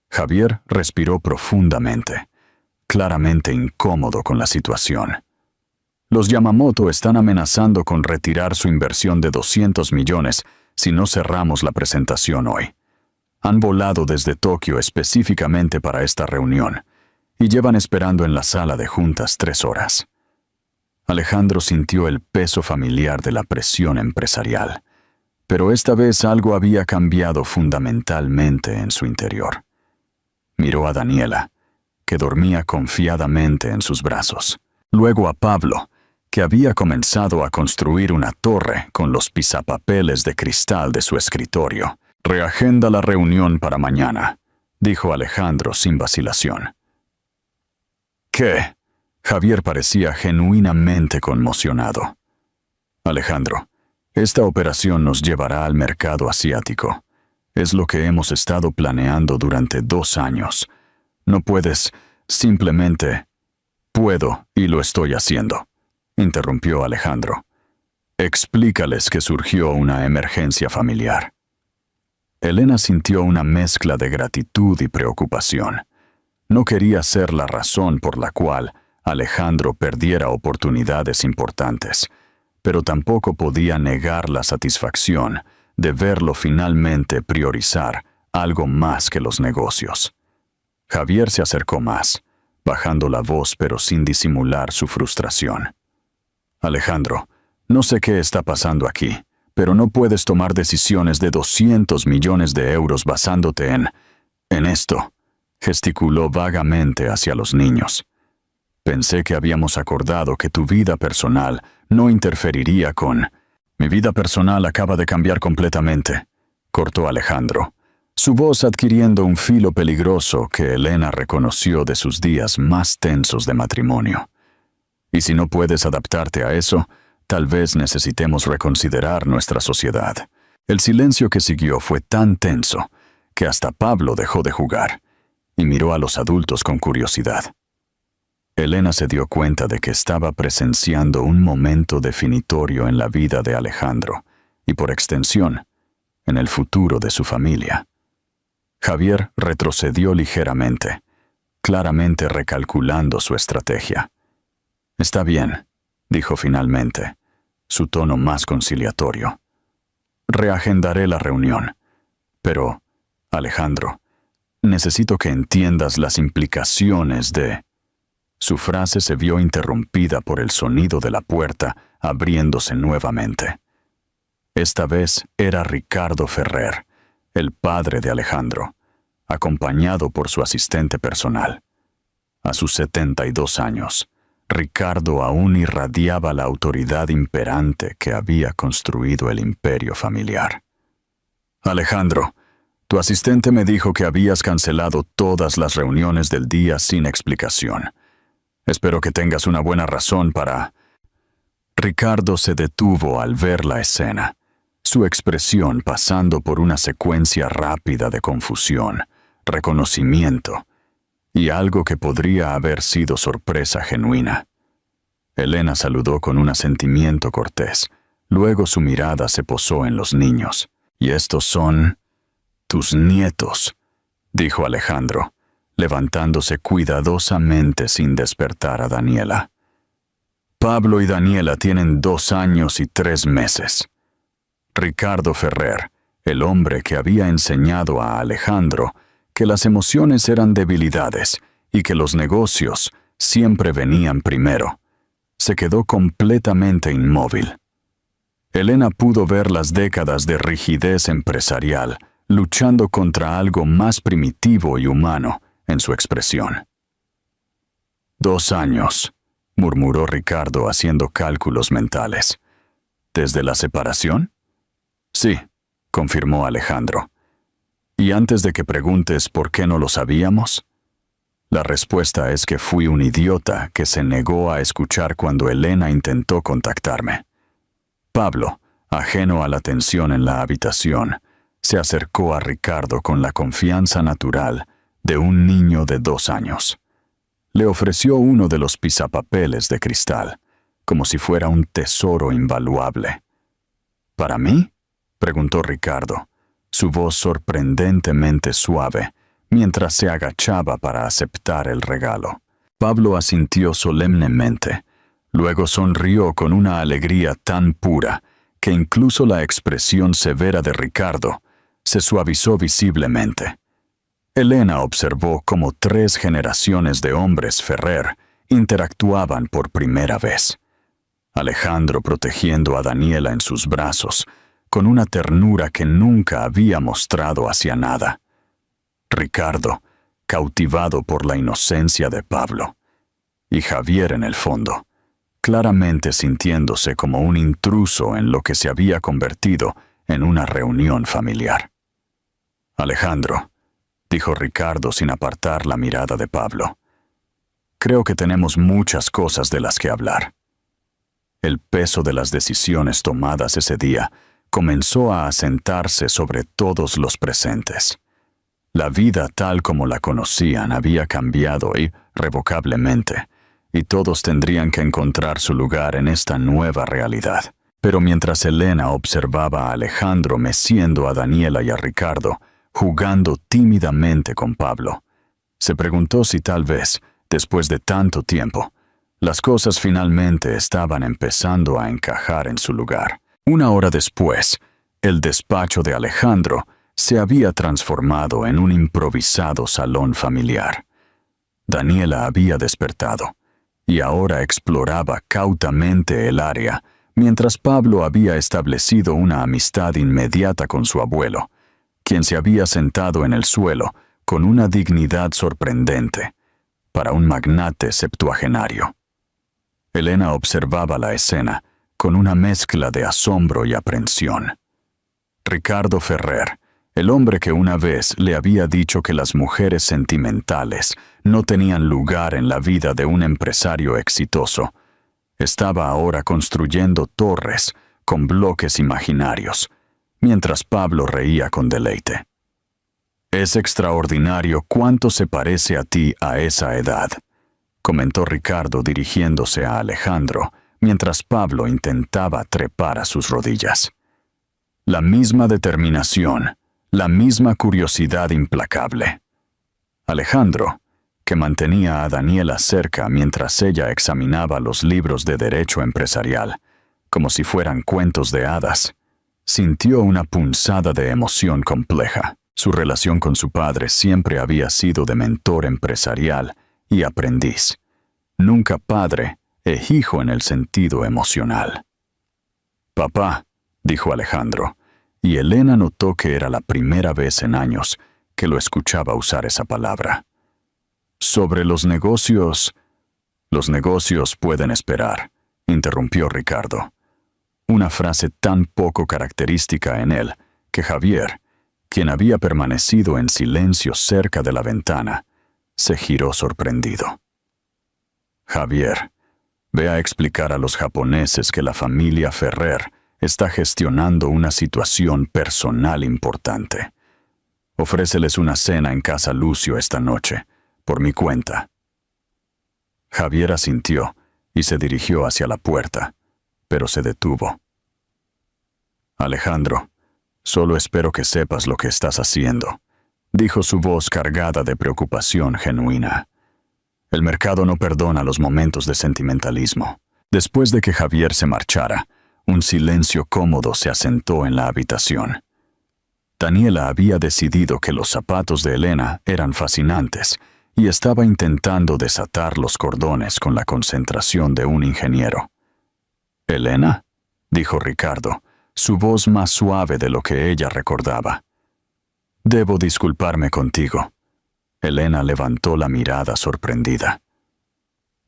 A: Javier respiró profundamente, claramente incómodo con la situación. Los Yamamoto están amenazando con retirar su inversión de 200 millones si no cerramos la presentación hoy. Han volado desde Tokio específicamente para esta reunión y llevan esperando en la sala de juntas 3 horas. Alejandro sintió el peso familiar de la presión empresarial, pero esta vez algo había cambiado fundamentalmente en su interior. Miró a Daniela, que dormía confiadamente en sus brazos. Luego a Pablo, que había comenzado a construir una torre con los pisapapeles de cristal de su escritorio. «Reagenda la reunión para mañana», dijo Alejandro sin vacilación. «¿Qué?». Javier parecía genuinamente conmocionado. «Alejandro, esta operación nos llevará al mercado asiático. Es lo que hemos estado planeando durante 2 años. No puedes, simplemente...». «Puedo y lo estoy haciendo», interrumpió Alejandro. «Explícales que surgió una emergencia familiar». Elena sintió una mezcla de gratitud y preocupación. No quería ser la razón por la cual Alejandro perdiera oportunidades importantes, pero tampoco podía negar la satisfacción de verlo finalmente priorizar algo más que los negocios. Javier se acercó más, bajando la voz pero sin disimular su frustración. «Alejandro, no sé qué está pasando aquí, pero no puedes tomar decisiones de 200 millones de euros basándote en esto», gesticuló vagamente hacia los niños. «Pensé que habíamos acordado que tu vida personal no interferiría con...». «Mi vida personal acaba de cambiar completamente», cortó Alejandro, su voz adquiriendo un filo peligroso que Elena reconoció de sus días más tensos de matrimonio. «Y si no puedes adaptarte a eso, tal vez necesitemos reconsiderar nuestra sociedad». El silencio que siguió fue tan tenso que hasta Pablo dejó de jugar y miró a los adultos con curiosidad. Elena se dio cuenta de que estaba presenciando un momento definitorio en la vida de Alejandro y, por extensión, en el futuro de su familia. Javier retrocedió ligeramente, claramente recalculando su estrategia. «Está bien», dijo finalmente, su tono más conciliatorio. «Reagendaré la reunión. Pero, Alejandro, necesito que entiendas las implicaciones de...». Su frase se vio interrumpida por el sonido de la puerta abriéndose nuevamente. Esta vez era Ricardo Ferrer, el padre de Alejandro, acompañado por su asistente personal. A sus 72 años, Ricardo aún irradiaba la autoridad imperante que había construido el imperio familiar. «Alejandro, tu asistente me dijo que habías cancelado todas las reuniones del día sin explicación. Espero que tengas una buena razón para...». Ricardo se detuvo al ver la escena, su expresión pasando por una secuencia rápida de confusión, reconocimiento y algo que podría haber sido sorpresa genuina. Elena saludó con un asentimiento cortés. Luego su mirada se posó en los niños. «¿Y estos son tus nietos?», dijo Alejandro, levantándose cuidadosamente sin despertar a Daniela. «Pablo y Daniela tienen 2 años y 3 meses. Ricardo Ferrer, el hombre que había enseñado a Alejandro que las emociones eran debilidades y que los negocios siempre venían primero, se quedó completamente inmóvil. Elena pudo ver las décadas de rigidez empresarial luchando contra algo más primitivo y humano en su expresión. «2 años», murmuró Ricardo haciendo cálculos mentales. «¿Desde la separación?». «Sí», confirmó Alejandro. «¿Y antes de que preguntes por qué no lo sabíamos?». La respuesta es que fui un idiota que se negó a escuchar cuando Elena intentó contactarme. Pablo, ajeno a la tensión en la habitación, se acercó a Ricardo con la confianza natural de un niño de 2 años. Le ofreció uno de los pisapapeles de cristal, como si fuera un tesoro invaluable. ¿Para mí?, preguntó Ricardo, su voz sorprendentemente suave, mientras se agachaba para aceptar el regalo. Pablo asintió solemnemente. Luego sonrió con una alegría tan pura que incluso la expresión severa de Ricardo se suavizó visiblemente. Elena observó cómo 3 generaciones de hombres Ferrer interactuaban por primera vez. Alejandro protegiendo a Daniela en sus brazos, con una ternura que nunca había mostrado hacia nada. Ricardo, cautivado por la inocencia de Pablo. Y Javier en el fondo, claramente sintiéndose como un intruso en lo que se había convertido en una reunión familiar. «Alejandro», dijo Ricardo sin apartar la mirada de Pablo, «creo que tenemos muchas cosas de las que hablar». El peso de las decisiones tomadas ese día comenzó a asentarse sobre todos los presentes. La vida tal como la conocían había cambiado irrevocablemente, y todos tendrían que encontrar su lugar en esta nueva realidad. Pero mientras Elena observaba a Alejandro meciendo a Daniela y a Ricardo, jugando tímidamente con Pablo, se preguntó si tal vez, después de tanto tiempo, las cosas finalmente estaban empezando a encajar en su lugar. 1 hora después, el despacho de Alejandro se había transformado en un improvisado salón familiar. Daniela había despertado y ahora exploraba cautamente el área, mientras Pablo había establecido una amistad inmediata con su abuelo, quien se había sentado en el suelo con una dignidad sorprendente para un magnate septuagenario. Elena observaba la escena con una mezcla de asombro y aprensión. Ricardo Ferrer, el hombre que una vez le había dicho que las mujeres sentimentales no tenían lugar en la vida de un empresario exitoso, estaba ahora construyendo torres con bloques imaginarios, mientras Pablo reía con deleite. «Es extraordinario cuánto se parece a ti a esa edad», comentó Ricardo dirigiéndose a Alejandro, mientras Pablo intentaba trepar a sus rodillas. «La misma determinación, la misma curiosidad implacable». Alejandro, que mantenía a Daniela cerca mientras ella examinaba los libros de derecho empresarial, como si fueran cuentos de hadas, sintió una punzada de emoción compleja. Su relación con su padre siempre había sido de mentor empresarial y aprendiz, nunca padre e hijo en el sentido emocional. «Papá», dijo Alejandro, y Elena notó que era la primera vez en años que lo escuchaba usar esa palabra. «Sobre los negocios...» «Los negocios pueden esperar», interrumpió Ricardo. Una frase tan poco característica en él que Javier, quien había permanecido en silencio cerca de la ventana, se giró sorprendido. «Javier, ve a explicar a los japoneses que la familia Ferrer está gestionando una situación personal importante. Ofréceles una cena en casa Lucio esta noche, por mi cuenta». Javier asintió y se dirigió hacia la puerta, pero se detuvo. «Alejandro, solo espero que sepas lo que estás haciendo», dijo su voz cargada de preocupación genuina. «El mercado no perdona los momentos de sentimentalismo». Después de que Javier se marchara, un silencio cómodo se asentó en la habitación. Daniela había decidido que los zapatos de Elena eran fascinantes y estaba intentando desatar los cordones con la concentración de un ingeniero. «¿Elena?», dijo Ricardo, su voz más suave de lo que ella recordaba. «Debo disculparme contigo». Elena levantó la mirada sorprendida.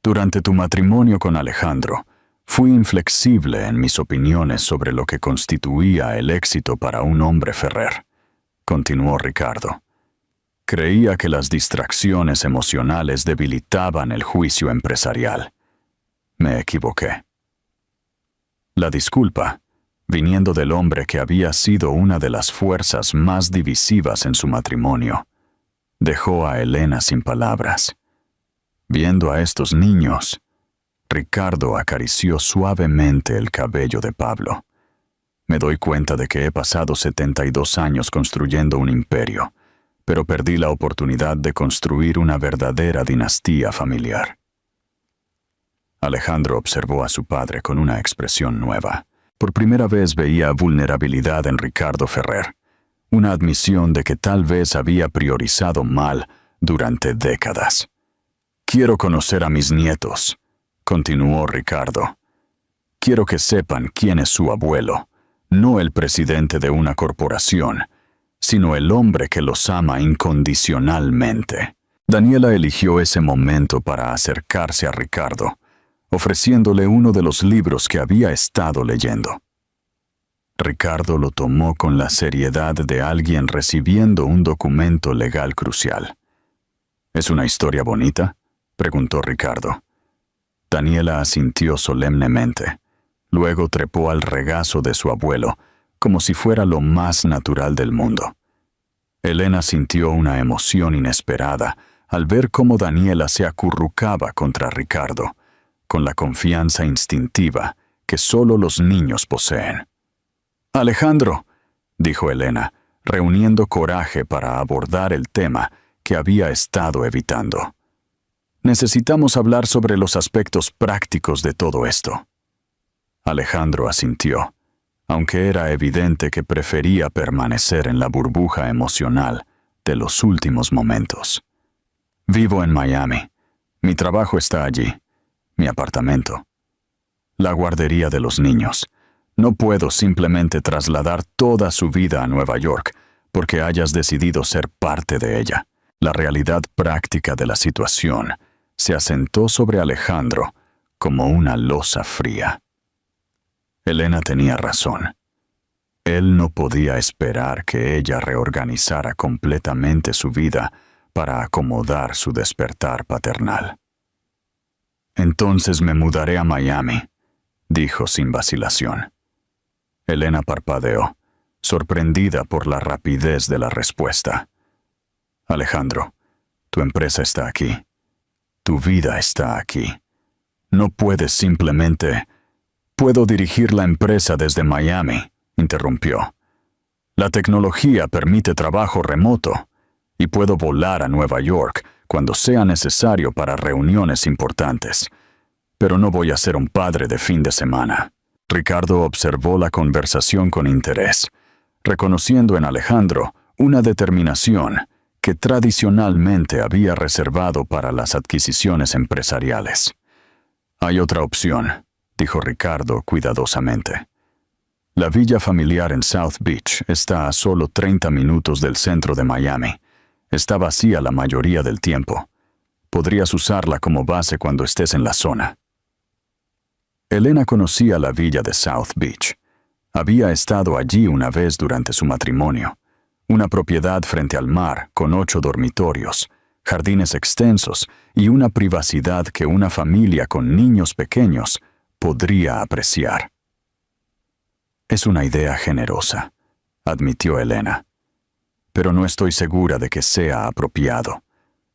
A: «Durante tu matrimonio con Alejandro, fui inflexible en mis opiniones sobre lo que constituía el éxito para un hombre Ferrer», continuó Ricardo. «Creía que las distracciones emocionales debilitaban el juicio empresarial. Me equivoqué». La disculpa, viniendo del hombre que había sido una de las fuerzas más divisivas en su matrimonio, Dejó a Elena sin palabras. Viendo a estos niños, Ricardo acarició suavemente el cabello de Pablo. Me doy cuenta de que he pasado 72 años construyendo un imperio, pero perdí la oportunidad de construir una verdadera dinastía familiar. Alejandro observó a su padre con una expresión nueva. Por primera vez veía vulnerabilidad en Ricardo Ferrer, una admisión de que tal vez había priorizado mal durante décadas. «Quiero conocer a mis nietos», continuó Ricardo. «Quiero que sepan quién es su abuelo, no el presidente de una corporación, sino el hombre que los ama incondicionalmente». Daniela eligió ese momento para acercarse a Ricardo, ofreciéndole uno de los libros que había estado leyendo. Ricardo lo tomó con la seriedad de alguien recibiendo un documento legal crucial. «¿Es una historia bonita?», preguntó Ricardo. Daniela asintió solemnemente. Luego trepó al regazo de su abuelo, como si fuera lo más natural del mundo. Elena sintió una emoción inesperada al ver cómo Daniela se acurrucaba contra Ricardo, con la confianza instintiva que solo los niños poseen. «Alejandro», dijo Elena, reuniendo coraje para abordar el tema que había estado evitando. «Necesitamos hablar sobre los aspectos prácticos de todo esto». Alejandro asintió, aunque era evidente que prefería permanecer en la burbuja emocional de los últimos momentos. «Vivo en Miami. Mi trabajo está allí. Mi apartamento. La guardería de los niños. No puedo simplemente trasladar toda su vida a Nueva York porque hayas decidido ser parte de ella». La realidad práctica de la situación se asentó sobre Alejandro como una losa fría. Elena tenía razón. Él no podía esperar que ella reorganizara completamente su vida para acomodar su despertar paternal. «Entonces me mudaré a Miami», dijo sin vacilación. Elena parpadeó, sorprendida por la rapidez de la respuesta. «Alejandro, tu empresa está aquí. Tu vida está aquí. No puedes simplemente...» «Puedo dirigir la empresa desde Miami», interrumpió. «La tecnología permite trabajo remoto y puedo volar a Nueva York cuando sea necesario para reuniones importantes. Pero no voy a ser un padre de fin de semana». Ricardo observó la conversación con interés, reconociendo en Alejandro una determinación que tradicionalmente había reservado para las adquisiciones empresariales. «Hay otra opción», dijo Ricardo cuidadosamente. «La villa familiar en South Beach está a solo 30 minutos del centro de Miami. Está vacía la mayoría del tiempo. Podrías usarla como base cuando estés en la zona». Elena conocía la villa de South Beach. Había estado allí una vez durante su matrimonio. Una propiedad frente al mar con 8 dormitorios, jardines extensos y una privacidad que una familia con niños pequeños podría apreciar. «Es una idea generosa», admitió Elena. «Pero no estoy segura de que sea apropiado.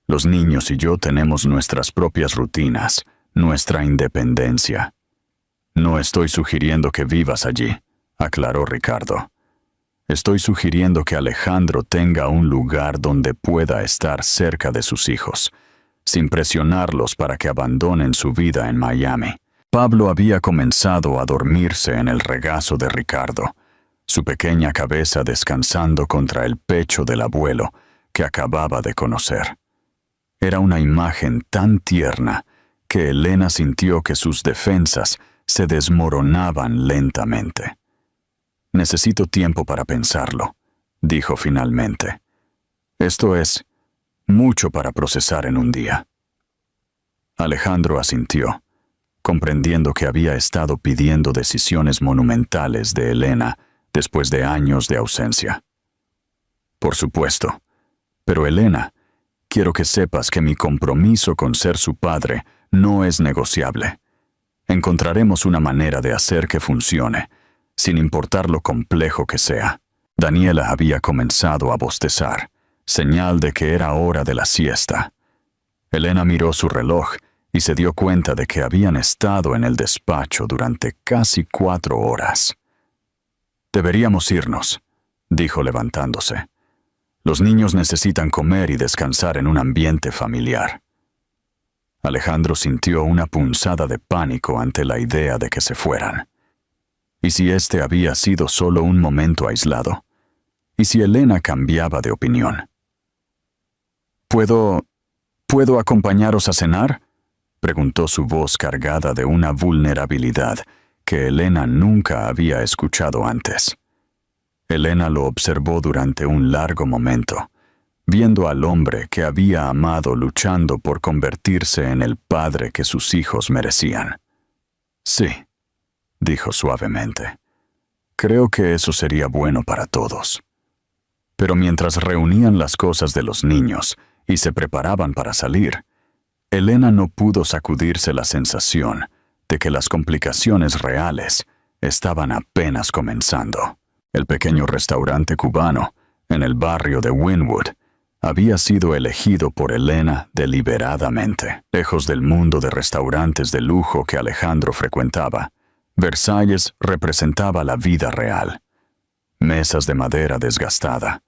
A: Los niños y yo tenemos nuestras propias rutinas, nuestra independencia». «No estoy sugiriendo que vivas allí», aclaró Ricardo. «Estoy sugiriendo que Alejandro tenga un lugar donde pueda estar cerca de sus hijos, sin presionarlos para que abandonen su vida en Miami». Pablo había comenzado a dormirse en el regazo de Ricardo, su pequeña cabeza descansando contra el pecho del abuelo que acababa de conocer. Era una imagen tan tierna que Elena sintió que sus defensas se desmoronaban lentamente. «Necesito tiempo para pensarlo», dijo finalmente. «Esto es mucho para procesar en un día». Alejandro asintió, comprendiendo que había estado pidiendo decisiones monumentales de Elena después de años de ausencia. «Por supuesto. Pero Elena, quiero que sepas que mi compromiso con ser su padre no es negociable. Encontraremos una manera de hacer que funcione, sin importar lo complejo que sea». Daniela había comenzado a bostezar, señal de que era hora de la siesta. Elena miró su reloj y se dio cuenta de que habían estado en el despacho durante casi 4 horas. «Deberíamos irnos», dijo levantándose. «Los niños necesitan comer y descansar en un ambiente familiar». Alejandro sintió una punzada de pánico ante la idea de que se fueran. ¿Y si este había sido solo un momento aislado? ¿Y si Elena cambiaba de opinión? ¿Puedo acompañaros a cenar?», preguntó su voz cargada de una vulnerabilidad que Elena nunca había escuchado antes. Elena lo observó durante un largo momento, viendo al hombre que había amado luchando por convertirse en el padre que sus hijos merecían. «Sí», dijo suavemente. «Creo que eso sería bueno para todos». Pero mientras reunían las cosas de los niños y se preparaban para salir, Elena no pudo sacudirse la sensación de que las complicaciones reales estaban apenas comenzando. El pequeño restaurante cubano, en el barrio de Wynwood, había sido elegido por Elena deliberadamente. Lejos del mundo de restaurantes de lujo que Alejandro frecuentaba, Versalles representaba la vida real. Mesas de madera desgastada,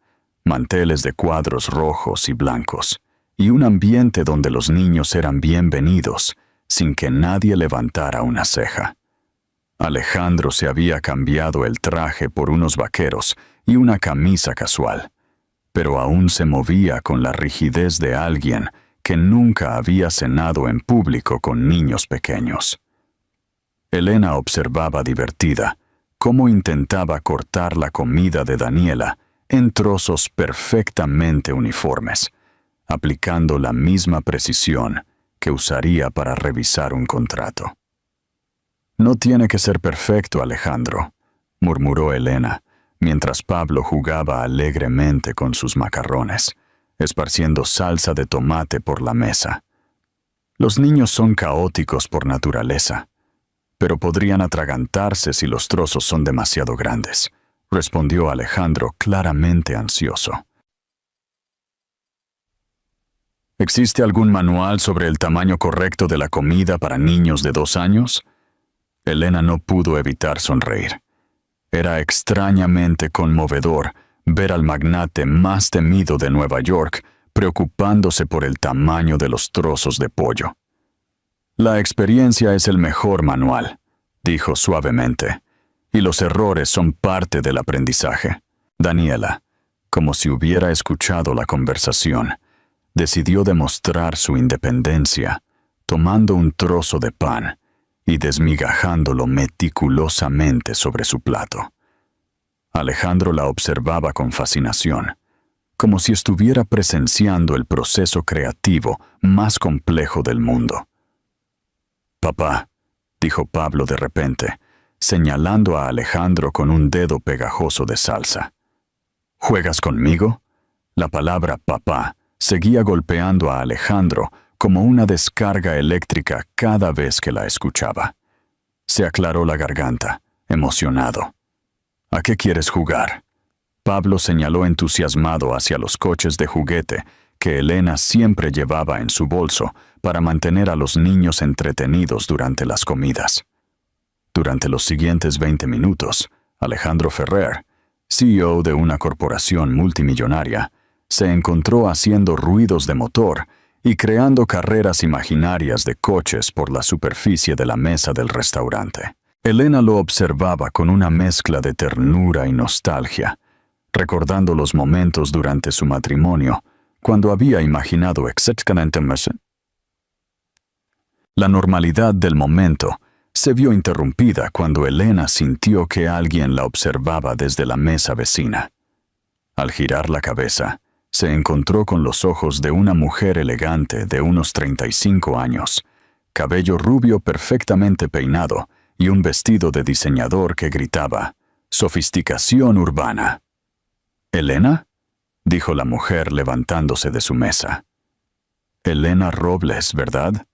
A: manteles de cuadros rojos y blancos, y un ambiente donde los niños eran bienvenidos sin que nadie levantara una ceja. Alejandro se había cambiado el traje por unos vaqueros y una camisa casual, pero aún se movía con la rigidez de alguien que nunca había cenado en público con niños pequeños. Elena observaba divertida cómo intentaba cortar la comida de Daniela en trozos perfectamente uniformes, aplicando la misma precisión que usaría para revisar un contrato. «No tiene que ser perfecto, Alejandro», murmuró Elena, mientras Pablo jugaba alegremente con sus macarrones, esparciendo salsa de tomate por la mesa. «Los niños son caóticos por naturaleza, pero podrían atragantarse si los trozos son demasiado grandes», respondió Alejandro claramente ansioso. «¿Existe algún manual sobre el tamaño correcto de la comida para niños de 2 años?» Elena no pudo evitar sonreír. Era extrañamente conmovedor ver al magnate más temido de Nueva York preocupándose por el tamaño de los trozos de pollo. «La experiencia es el mejor manual», dijo suavemente, «y los errores son parte del aprendizaje». Daniela, como si hubiera escuchado la conversación, decidió demostrar su independencia, tomando un trozo de pan y desmigajándolo meticulosamente sobre su plato. Alejandro la observaba con fascinación, como si estuviera presenciando el proceso creativo más complejo del mundo. «Papá», dijo Pablo de repente, señalando a Alejandro con un dedo pegajoso de salsa. «¿Juegas conmigo?». La palabra papá seguía golpeando a Alejandro como una descarga eléctrica cada vez que la escuchaba. Se aclaró la garganta, emocionado. «¿A qué quieres jugar?». Pablo señaló entusiasmado hacia los coches de juguete que Elena siempre llevaba en su bolso para mantener a los niños entretenidos durante las comidas. Durante los siguientes 20 minutos, Alejandro Ferrer, CEO de una corporación multimillonaria, se encontró haciendo ruidos de motor y creando carreras imaginarias de coches por la superficie de la mesa del restaurante. Elena lo observaba con una mezcla de ternura y nostalgia, recordando los momentos durante su matrimonio, cuando había imaginado exactamente. La normalidad del momento se vio interrumpida cuando Elena sintió que alguien la observaba desde la mesa vecina. Al girar la cabeza, se encontró con los ojos de una mujer elegante de unos 35 años, cabello rubio perfectamente peinado y un vestido de diseñador que gritaba, «Sofisticación urbana». «¿Elena?», dijo la mujer levantándose de su mesa. «Elena Robles, ¿verdad?».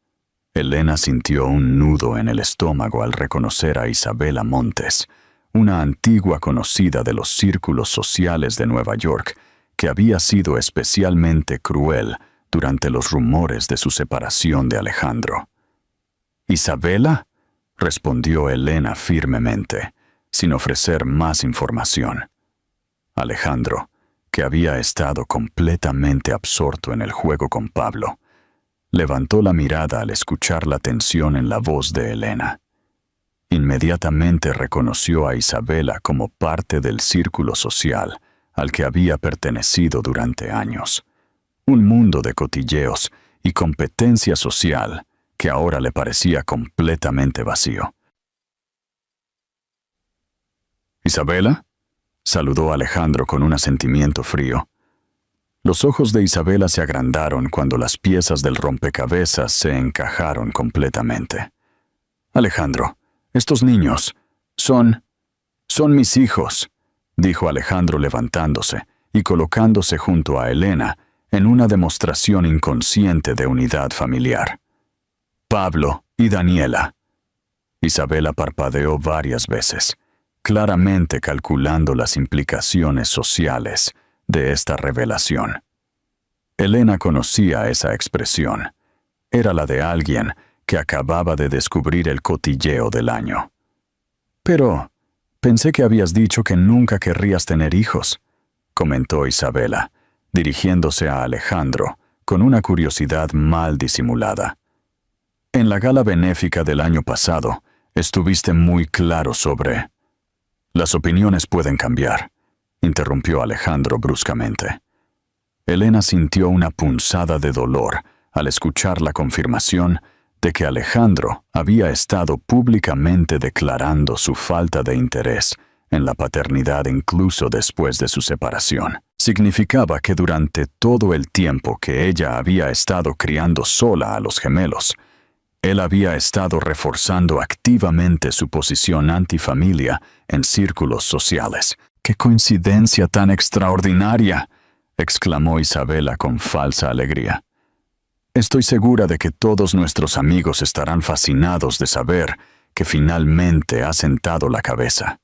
A: Elena sintió un nudo en el estómago al reconocer a Isabela Montes, una antigua conocida de los círculos sociales de Nueva York, que había sido especialmente cruel durante los rumores de su separación de Alejandro. «¿Isabela?», respondió Elena firmemente, sin ofrecer más información. Alejandro, que había estado completamente absorto en el juego con Pablo, levantó la mirada al escuchar la tensión en la voz de Elena. Inmediatamente reconoció a Isabela como parte del círculo social al que había pertenecido durante años. Un mundo de cotilleos y competencia social que ahora le parecía completamente vacío. «¿Isabela?», saludó Alejandro con un asentimiento frío. Los ojos de Isabela se agrandaron cuando las piezas del rompecabezas se encajaron completamente. «Alejandro, estos niños son mis hijos», dijo Alejandro levantándose y colocándose junto a Elena en una demostración inconsciente de unidad familiar. «Pablo y Daniela». Isabela parpadeó varias veces, claramente calculando las implicaciones sociales de esta revelación. Elena conocía esa expresión. Era la de alguien que acababa de descubrir el cotilleo del año. «Pero pensé que habías dicho que nunca querrías tener hijos», comentó Isabela, dirigiéndose a Alejandro con una curiosidad mal disimulada. «En la gala benéfica del año pasado, estuviste muy claro sobre...». «Las opiniones pueden cambiar», interrumpió Alejandro bruscamente. Elena sintió una punzada de dolor al escuchar la confirmación de que Alejandro había estado públicamente declarando su falta de interés en la paternidad incluso después de su separación. Significaba que durante todo el tiempo que ella había estado criando sola a los gemelos, él había estado reforzando activamente su posición antifamilia en círculos sociales. «¡Qué coincidencia tan extraordinaria!», exclamó Isabela con falsa alegría. «Estoy segura de que todos nuestros amigos estarán fascinados de saber que finalmente ha sentado la cabeza.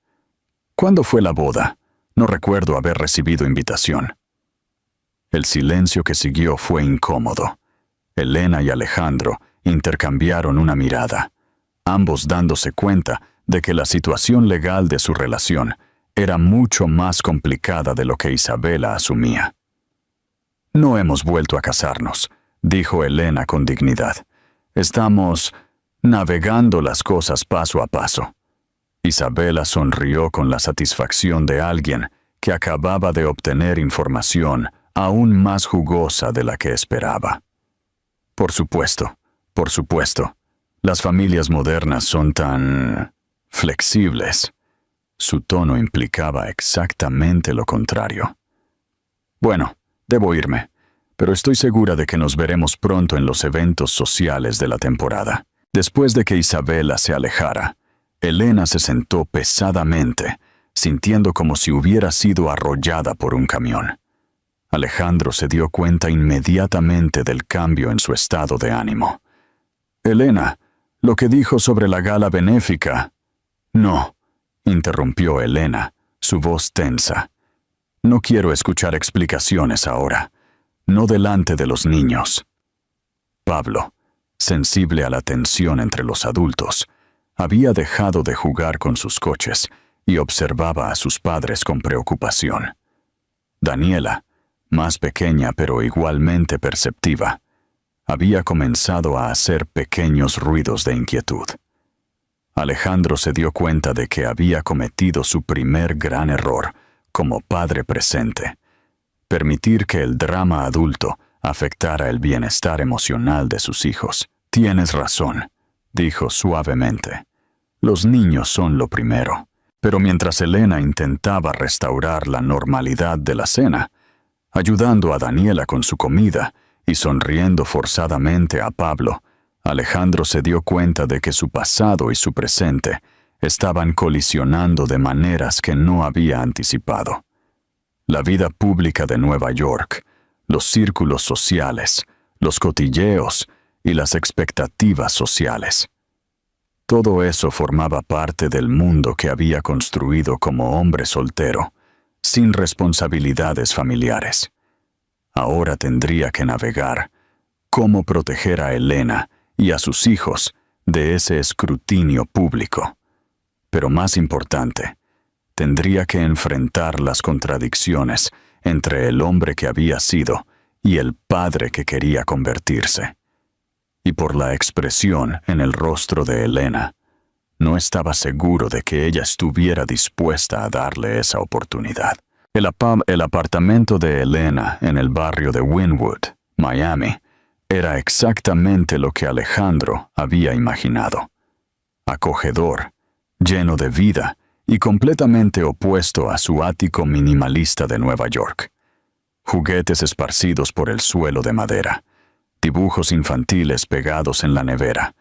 A: ¿Cuándo fue la boda? No recuerdo haber recibido invitación». El silencio que siguió fue incómodo. Elena y Alejandro intercambiaron una mirada, ambos dándose cuenta de que la situación legal de su relación era mucho más complicada de lo que Isabela asumía. «No hemos vuelto a casarnos», dijo Elena con dignidad. «Estamos navegando las cosas paso a paso». Isabela sonrió con la satisfacción de alguien que acababa de obtener información aún más jugosa de la que esperaba. Por supuesto, las familias modernas son tan flexibles». Su tono implicaba exactamente lo contrario. «Bueno, debo irme, pero estoy segura de que nos veremos pronto en los eventos sociales de la temporada». Después de que Isabela se alejara, Elena se sentó pesadamente, sintiendo como si hubiera sido arrollada por un camión. Alejandro se dio cuenta inmediatamente del cambio en su estado de ánimo. «Elena, lo que dijo sobre la gala benéfica...». «No», interrumpió Elena, su voz tensa. «No quiero escuchar explicaciones ahora, no delante de los niños». Pablo, sensible a la tensión entre los adultos, había dejado de jugar con sus coches y observaba a sus padres con preocupación. Daniela, más pequeña pero igualmente perceptiva, había comenzado a hacer pequeños ruidos de inquietud. Alejandro se dio cuenta de que había cometido su primer gran error como padre presente: permitir que el drama adulto afectara el bienestar emocional de sus hijos. «Tienes razón», dijo suavemente. «Los niños son lo primero». Pero mientras Elena intentaba restaurar la normalidad de la cena, ayudando a Daniela con su comida y sonriendo forzadamente a Pablo, Alejandro se dio cuenta de que su pasado y su presente estaban colisionando de maneras que no había anticipado. La vida pública de Nueva York, los círculos sociales, los cotilleos y las expectativas sociales. Todo eso formaba parte del mundo que había construido como hombre soltero, sin responsabilidades familiares. Ahora tendría que navegar cómo proteger a Elena y a sus hijos de ese escrutinio público. Pero más importante, tendría que enfrentar las contradicciones entre el hombre que había sido y el padre que quería convertirse. Y por la expresión en el rostro de Elena, no estaba seguro de que ella estuviera dispuesta a darle esa oportunidad. El apartamento de Elena en el barrio de Wynwood, Miami, era exactamente lo que Alejandro había imaginado. Acogedor, lleno de vida y completamente opuesto a su ático minimalista de Nueva York. Juguetes esparcidos por el suelo de madera, dibujos infantiles pegados en la nevera,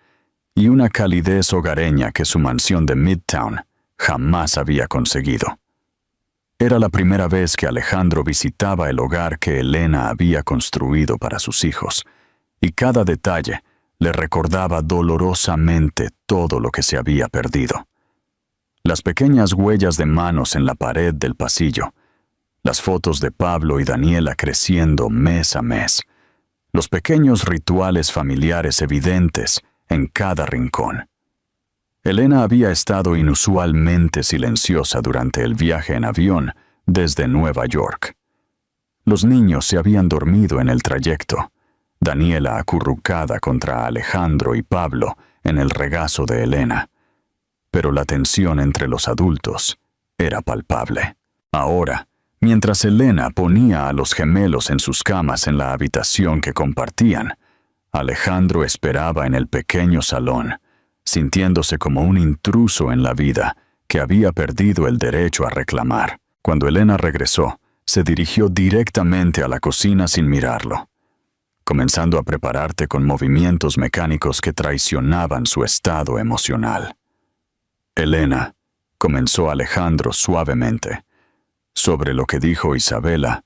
A: y una calidez hogareña que su mansión de Midtown jamás había conseguido. Era la primera vez que Alejandro visitaba el hogar que Elena había construido para sus hijos, y cada detalle le recordaba dolorosamente todo lo que se había perdido. Las pequeñas huellas de manos en la pared del pasillo, las fotos de Pablo y Daniela creciendo mes a mes, los pequeños rituales familiares evidentes en cada rincón. Elena había estado inusualmente silenciosa durante el viaje en avión desde Nueva York. Los niños se habían dormido en el trayecto, Daniela acurrucada contra Alejandro y Pablo en el regazo de Elena. Pero la tensión entre los adultos era palpable. Ahora, mientras Elena ponía a los gemelos en sus camas en la habitación que compartían, Alejandro esperaba en el pequeño salón, sintiéndose como un intruso en la vida que había perdido el derecho a reclamar. Cuando Elena regresó, se dirigió directamente a la cocina sin mirarlo, comenzando a prepararte con movimientos mecánicos que traicionaban su estado emocional. Elena, comenzó Alejandro suavemente, sobre lo que dijo Isabela.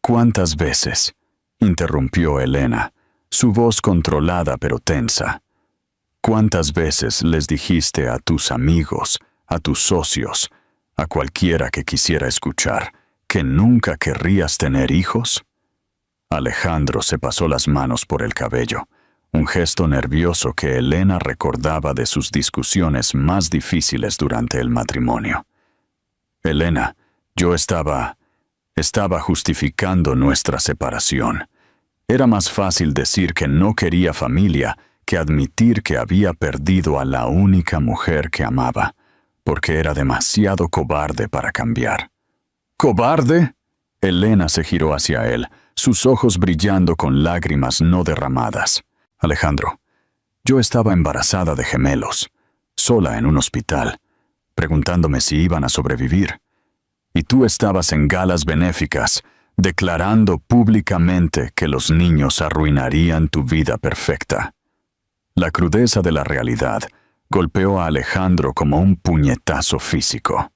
A: ¿Cuántas veces?, interrumpió Elena, su voz controlada pero tensa. ¿Cuántas veces les dijiste a tus amigos, a tus socios, a cualquiera que quisiera escuchar, que nunca querrías tener hijos? Alejandro se pasó las manos por el cabello, un gesto nervioso que Elena recordaba de sus discusiones más difíciles durante el matrimonio. Elena, yo estaba justificando nuestra separación. Era más fácil decir que no quería familia que admitir que había perdido a la única mujer que amaba, porque era demasiado cobarde para cambiar. ¿Cobarde? Elena se giró hacia él, sus ojos brillando con lágrimas no derramadas. Alejandro, yo estaba embarazada de gemelos, sola en un hospital, preguntándome si iban a sobrevivir. Y tú estabas en galas benéficas, declarando públicamente que los niños arruinarían tu vida perfecta. La crudeza de la realidad golpeó a Alejandro como un puñetazo físico.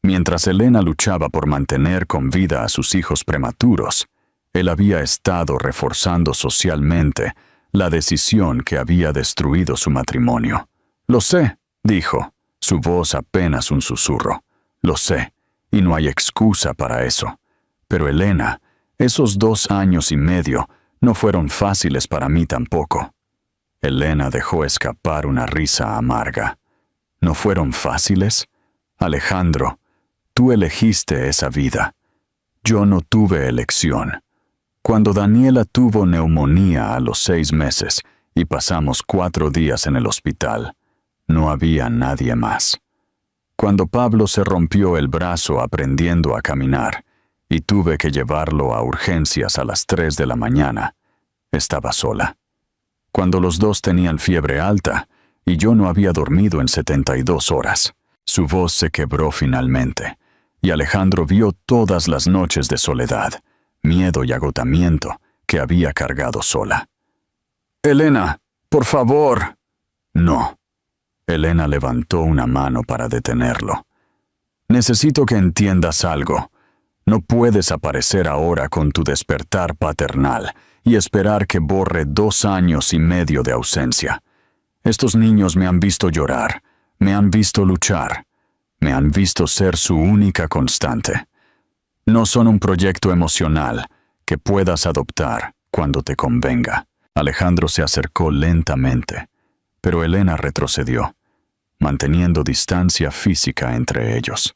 A: Mientras Elena luchaba por mantener con vida a sus hijos prematuros, él había estado reforzando socialmente la decisión que había destruido su matrimonio. Lo sé, dijo, su voz apenas un susurro. Lo sé, y no hay excusa para eso. Pero Elena, esos 2 años y medio no fueron fáciles para mí tampoco. Elena dejó escapar una risa amarga. ¿No fueron fáciles? Alejandro, tú elegiste esa vida. Yo no tuve elección. Cuando Daniela tuvo neumonía a los 6 meses y pasamos 4 días en el hospital, no había nadie más. Cuando Pablo se rompió el brazo aprendiendo a caminar y tuve que llevarlo a urgencias a las 3 de la mañana, estaba sola. Cuando los dos tenían fiebre alta y yo no había dormido en 72 horas, su voz se quebró finalmente, y Alejandro vio todas las noches de soledad, miedo y agotamiento que había cargado sola. «Elena, por favor». «No». Elena levantó una mano para detenerlo. «Necesito que entiendas algo. No puedes aparecer ahora con tu despertar paternal y esperar que borre 2 años y medio de ausencia. Estos niños me han visto llorar, me han visto luchar, me han visto ser su única constante. No son un proyecto emocional que puedas adoptar cuando te convenga. Alejandro se acercó lentamente, pero Elena retrocedió, manteniendo distancia física entre ellos.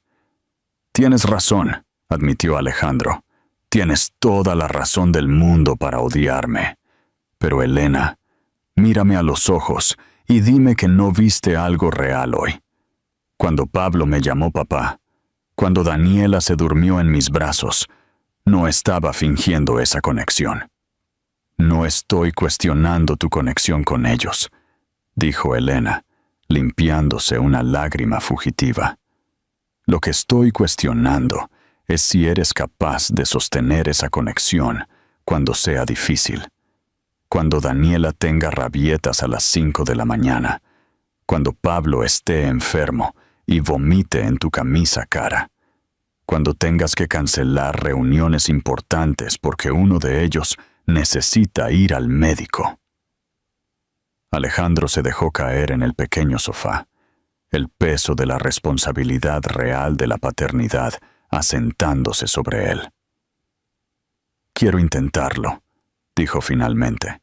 A: Tienes razón, admitió Alejandro. Tienes toda la razón del mundo para odiarme. Pero Elena, mírame a los ojos y dime que no viste algo real hoy. Cuando Pablo me llamó papá, cuando Daniela se durmió en mis brazos, no estaba fingiendo esa conexión. No estoy cuestionando tu conexión con ellos, dijo Elena, limpiándose una lágrima fugitiva. Lo que estoy cuestionando es si eres capaz de sostener esa conexión cuando sea difícil. Cuando Daniela tenga rabietas a las 5 de la mañana, cuando Pablo esté enfermo y vomite en tu camisa cara, cuando tengas que cancelar reuniones importantes porque uno de ellos necesita ir al médico. Alejandro se dejó caer en el pequeño sofá, el peso de la responsabilidad real de la paternidad asentándose sobre él. Quiero intentarlo, dijo finalmente.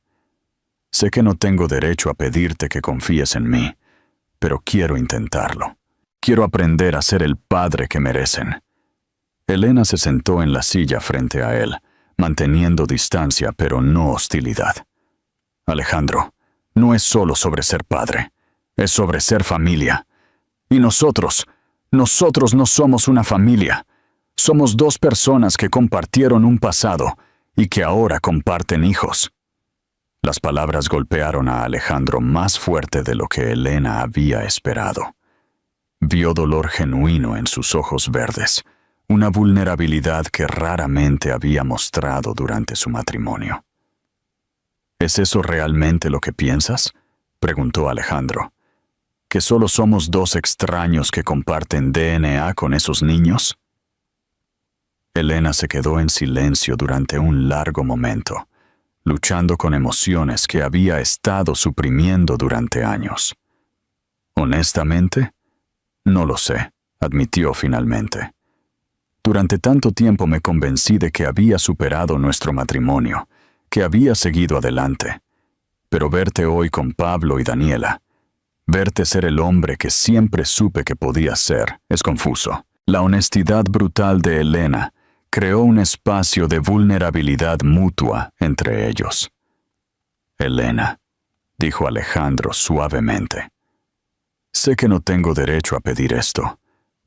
A: Sé que no tengo derecho a pedirte que confíes en mí, pero quiero intentarlo. Quiero aprender a ser el padre que merecen. Elena se sentó en la silla frente a él, manteniendo distancia pero no hostilidad. Alejandro, no es solo sobre ser padre, es sobre ser familia. Y nosotros no somos una familia. Somos dos personas que compartieron un pasado y que ahora comparten hijos. Las palabras golpearon a Alejandro más fuerte de lo que Elena había esperado. Vio dolor genuino en sus ojos verdes, una vulnerabilidad que raramente había mostrado durante su matrimonio. ¿Es eso realmente lo que piensas?, preguntó Alejandro. ¿Que solo somos dos extraños que comparten DNA con esos niños? Elena se quedó en silencio durante un largo momento, luchando con emociones que había estado suprimiendo durante años. Honestamente, no lo sé, admitió finalmente. Durante tanto tiempo me convencí de que había superado nuestro matrimonio, que había seguido adelante. Pero verte hoy con Pablo y Daniela, verte ser el hombre que siempre supe que podía ser, es confuso. La honestidad brutal de Elena creó un espacio de vulnerabilidad mutua entre ellos. Elena, dijo Alejandro suavemente, sé que no tengo derecho a pedir esto,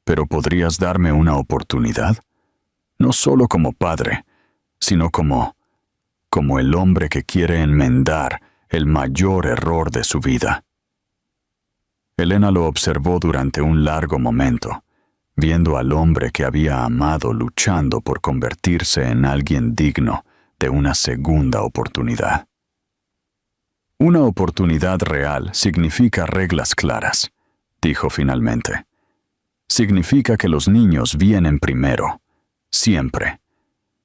A: pero ¿podrías darme una oportunidad? No solo como padre, sino como el hombre que quiere enmendar el mayor error de su vida. Elena lo observó durante un largo momento, viendo al hombre que había amado luchando por convertirse en alguien digno de una segunda oportunidad. Una oportunidad real significa reglas claras, dijo finalmente. Significa que los niños vienen primero, siempre.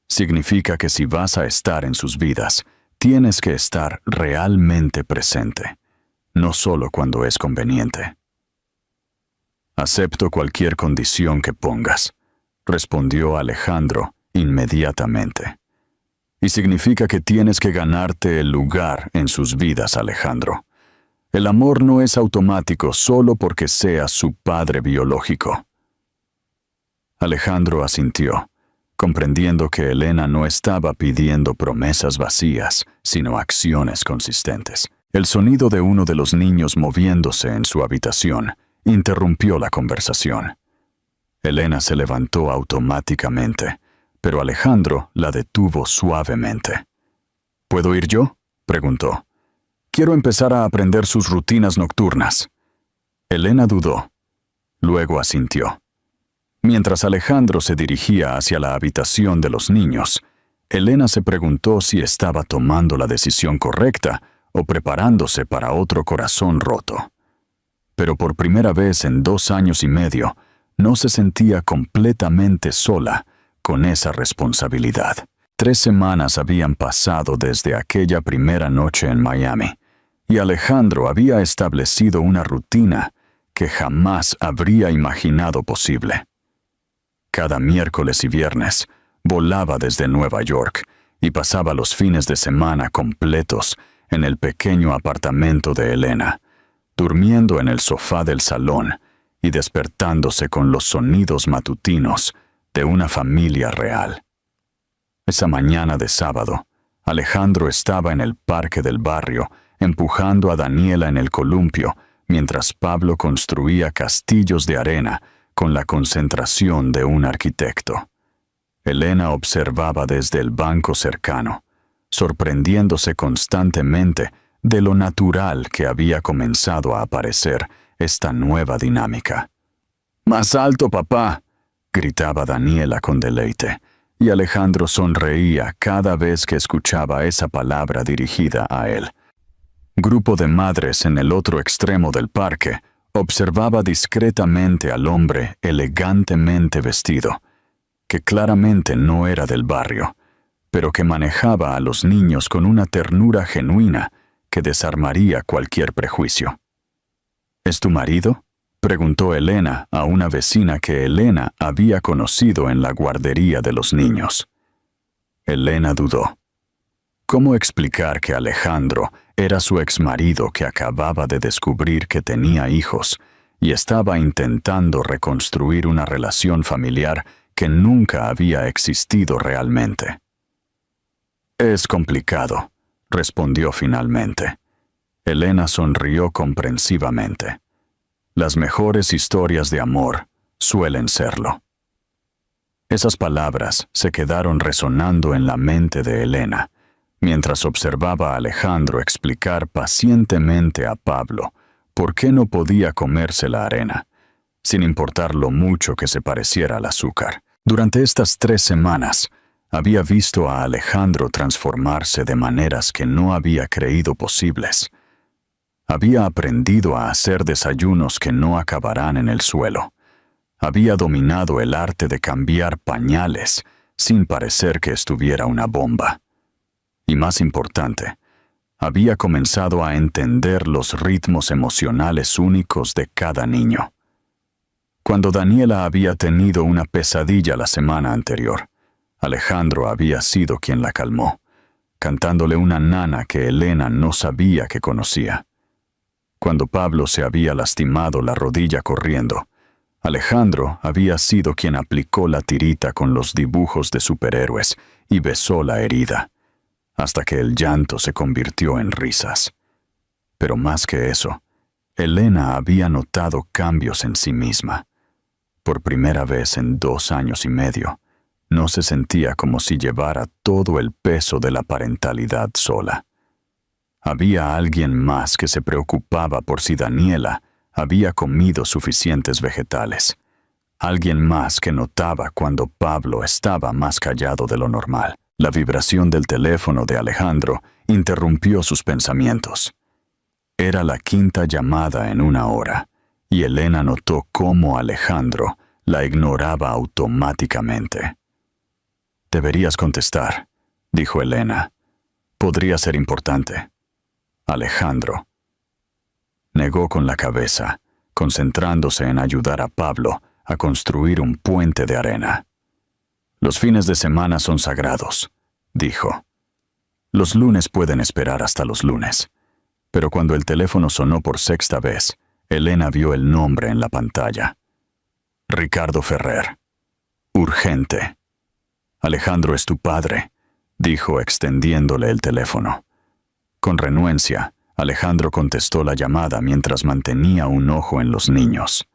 A: Significa que si vas a estar en sus vidas, tienes que estar realmente presente, no solo cuando es conveniente. Acepto cualquier condición que pongas, respondió Alejandro inmediatamente. Y significa que tienes que ganarte el lugar en sus vidas, Alejandro. El amor no es automático solo porque seas su padre biológico. Alejandro asintió, comprendiendo que Elena no estaba pidiendo promesas vacías, sino acciones consistentes. El sonido de uno de los niños moviéndose en su habitación interrumpió la conversación. Elena se levantó automáticamente, pero Alejandro la detuvo suavemente. ¿Puedo ir yo?, preguntó. Quiero empezar a aprender sus rutinas nocturnas. Elena dudó. Luego asintió. Mientras Alejandro se dirigía hacia la habitación de los niños, Elena se preguntó si estaba tomando la decisión correcta o preparándose para otro corazón roto. Pero por primera vez en 2 años y medio, no se sentía completamente sola con esa responsabilidad. 3 semanas habían pasado desde aquella primera noche en Miami, y Alejandro había establecido una rutina que jamás habría imaginado posible. Cada miércoles y viernes, volaba desde Nueva York y pasaba los fines de semana completos en el pequeño apartamento de Elena, durmiendo en el sofá del salón y despertándose con los sonidos matutinos de una familia real. Esa mañana de sábado, Alejandro estaba en el parque del barrio, empujando a Daniela en el columpio, mientras Pablo construía castillos de arena con la concentración de un arquitecto. Elena observaba desde el banco cercano, sorprendiéndose constantemente de lo natural que había comenzado a aparecer esta nueva dinámica. «¡Más alto, papá!», gritaba Daniela con deleite, y Alejandro sonreía cada vez que escuchaba esa palabra dirigida a él. Grupo de madres en el otro extremo del parque observaba discretamente al hombre elegantemente vestido, que claramente no era del barrio, pero que manejaba a los niños con una ternura genuina que desarmaría cualquier prejuicio. «¿Es tu marido?», preguntó Elena a una vecina que Elena había conocido en la guardería de los niños. Elena dudó. ¿Cómo explicar que Alejandro era su exmarido que acababa de descubrir que tenía hijos y estaba intentando reconstruir una relación familiar que nunca había existido realmente? «Es complicado», respondió finalmente. Elena sonrió comprensivamente. Las mejores historias de amor suelen serlo. Esas palabras se quedaron resonando en la mente de Elena, mientras observaba a Alejandro explicar pacientemente a Pablo por qué no podía comerse la arena, sin importar lo mucho que se pareciera al azúcar. Durante estas 3 semanas, había visto a Alejandro transformarse de maneras que no había creído posibles. Había aprendido a hacer desayunos que no acabarán en el suelo. Había dominado el arte de cambiar pañales sin parecer que estuviera una bomba. Y más importante, había comenzado a entender los ritmos emocionales únicos de cada niño. Cuando Daniela había tenido una pesadilla la semana anterior, Alejandro había sido quien la calmó, cantándole una nana que Elena no sabía que conocía. Cuando Pablo se había lastimado la rodilla corriendo, Alejandro había sido quien aplicó la tirita con los dibujos de superhéroes y besó la herida, hasta que el llanto se convirtió en risas. Pero más que eso, Elena había notado cambios en sí misma. Por primera vez en 2 años y medio, no se sentía como si llevara todo el peso de la parentalidad sola. Había alguien más que se preocupaba por si Daniela había comido suficientes vegetales. Alguien más que notaba cuando Pablo estaba más callado de lo normal. La vibración del teléfono de Alejandro interrumpió sus pensamientos. Era la 5ª llamada en 1 hora, y Elena notó cómo Alejandro la ignoraba automáticamente. «Deberías contestar», dijo Elena. «Podría ser importante». Alejandro negó con la cabeza, concentrándose en ayudar a Pablo a construir un puente de arena. «Los fines de semana son sagrados», dijo. «Los lunes pueden esperar hasta los lunes». Pero cuando el teléfono sonó por 6ª vez, Elena vio el nombre en la pantalla. «Ricardo Ferrer. Urgente». «Alejandro es tu padre», dijo extendiéndole el teléfono. Con renuencia, Alejandro contestó la llamada mientras mantenía un ojo en los niños.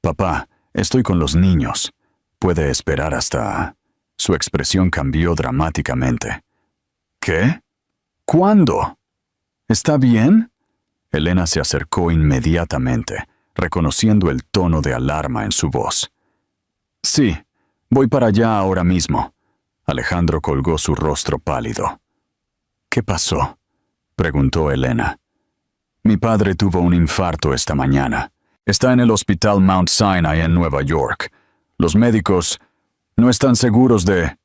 A: «Papá, estoy con los niños. Puede esperar hasta...». Su expresión cambió dramáticamente. «¿Qué? ¿Cuándo? ¿Está bien?». Elena se acercó inmediatamente, reconociendo el tono de alarma en su voz. «Sí, voy para allá ahora mismo». Alejandro colgó su rostro pálido. «¿Qué pasó?», preguntó Elena. «Mi padre tuvo un infarto esta mañana. Está en el Hospital Mount Sinai en Nueva York. Los médicos no están seguros de...».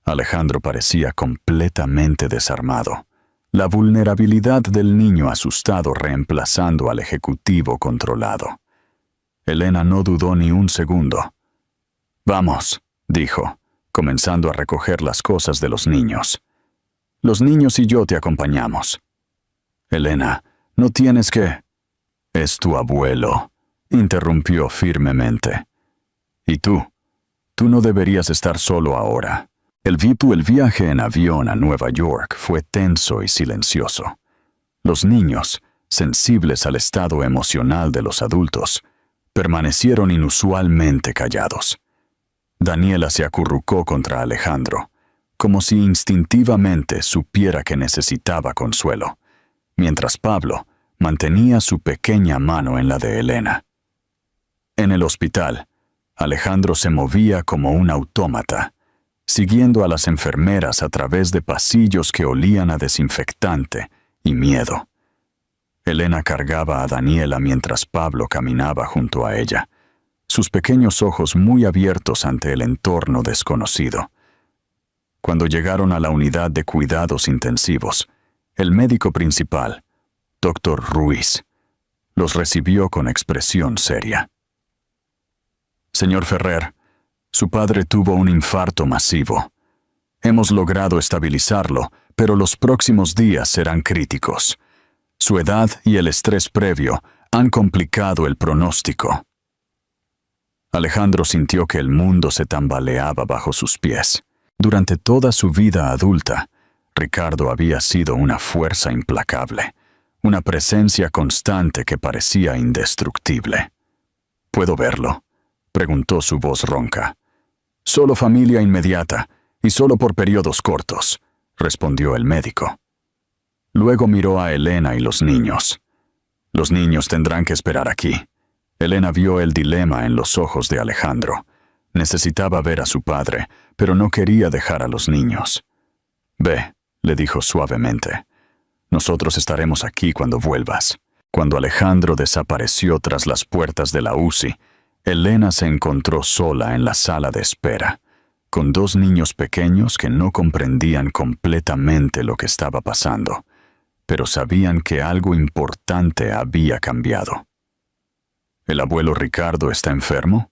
A: Alejandro parecía completamente desarmado. La vulnerabilidad del niño asustado reemplazando al ejecutivo controlado. Elena no dudó ni un segundo. «Vamos», dijo, comenzando a recoger las cosas de los niños. Los niños y yo te acompañamos. Elena, no tienes que... Es tu abuelo, interrumpió firmemente. ¿Y tú? Tú no deberías estar solo ahora. El viaje en avión a Nueva York fue tenso y silencioso. Los niños, sensibles al estado emocional de los adultos, permanecieron inusualmente callados. Daniela se acurrucó contra Alejandro, como si instintivamente supiera que necesitaba consuelo, mientras Pablo mantenía su pequeña mano en la de Elena. En el hospital, Alejandro se movía como un autómata, siguiendo a las enfermeras a través de pasillos que olían a desinfectante y miedo. Elena cargaba a Daniela mientras Pablo caminaba junto a ella, sus pequeños ojos muy abiertos ante el entorno desconocido. Cuando llegaron a la unidad de cuidados intensivos, el médico principal, Dr. Ruiz, los recibió con expresión seria. Señor Ferrer, su padre tuvo un infarto masivo. Hemos logrado estabilizarlo, pero los próximos días serán críticos. Su edad y el estrés previo han complicado el pronóstico. Alejandro sintió que el mundo se tambaleaba bajo sus pies. Durante toda su vida adulta, Ricardo había sido una fuerza implacable, una presencia constante que parecía indestructible. ¿Puedo verlo?, preguntó su voz ronca. Solo familia inmediata y solo por periodos cortos, respondió el médico. Luego miró a Elena y los niños. Los niños tendrán que esperar aquí. Elena vio el dilema en los ojos de Alejandro. Necesitaba ver a su padre, pero no quería dejar a los niños. Ve, le dijo suavemente. Nosotros estaremos aquí cuando vuelvas. Cuando Alejandro desapareció tras las puertas de la UCI, Elena se encontró sola en la sala de espera, con dos niños pequeños que no comprendían completamente lo que estaba pasando, pero sabían que algo importante había cambiado. ¿El abuelo Ricardo está enfermo?,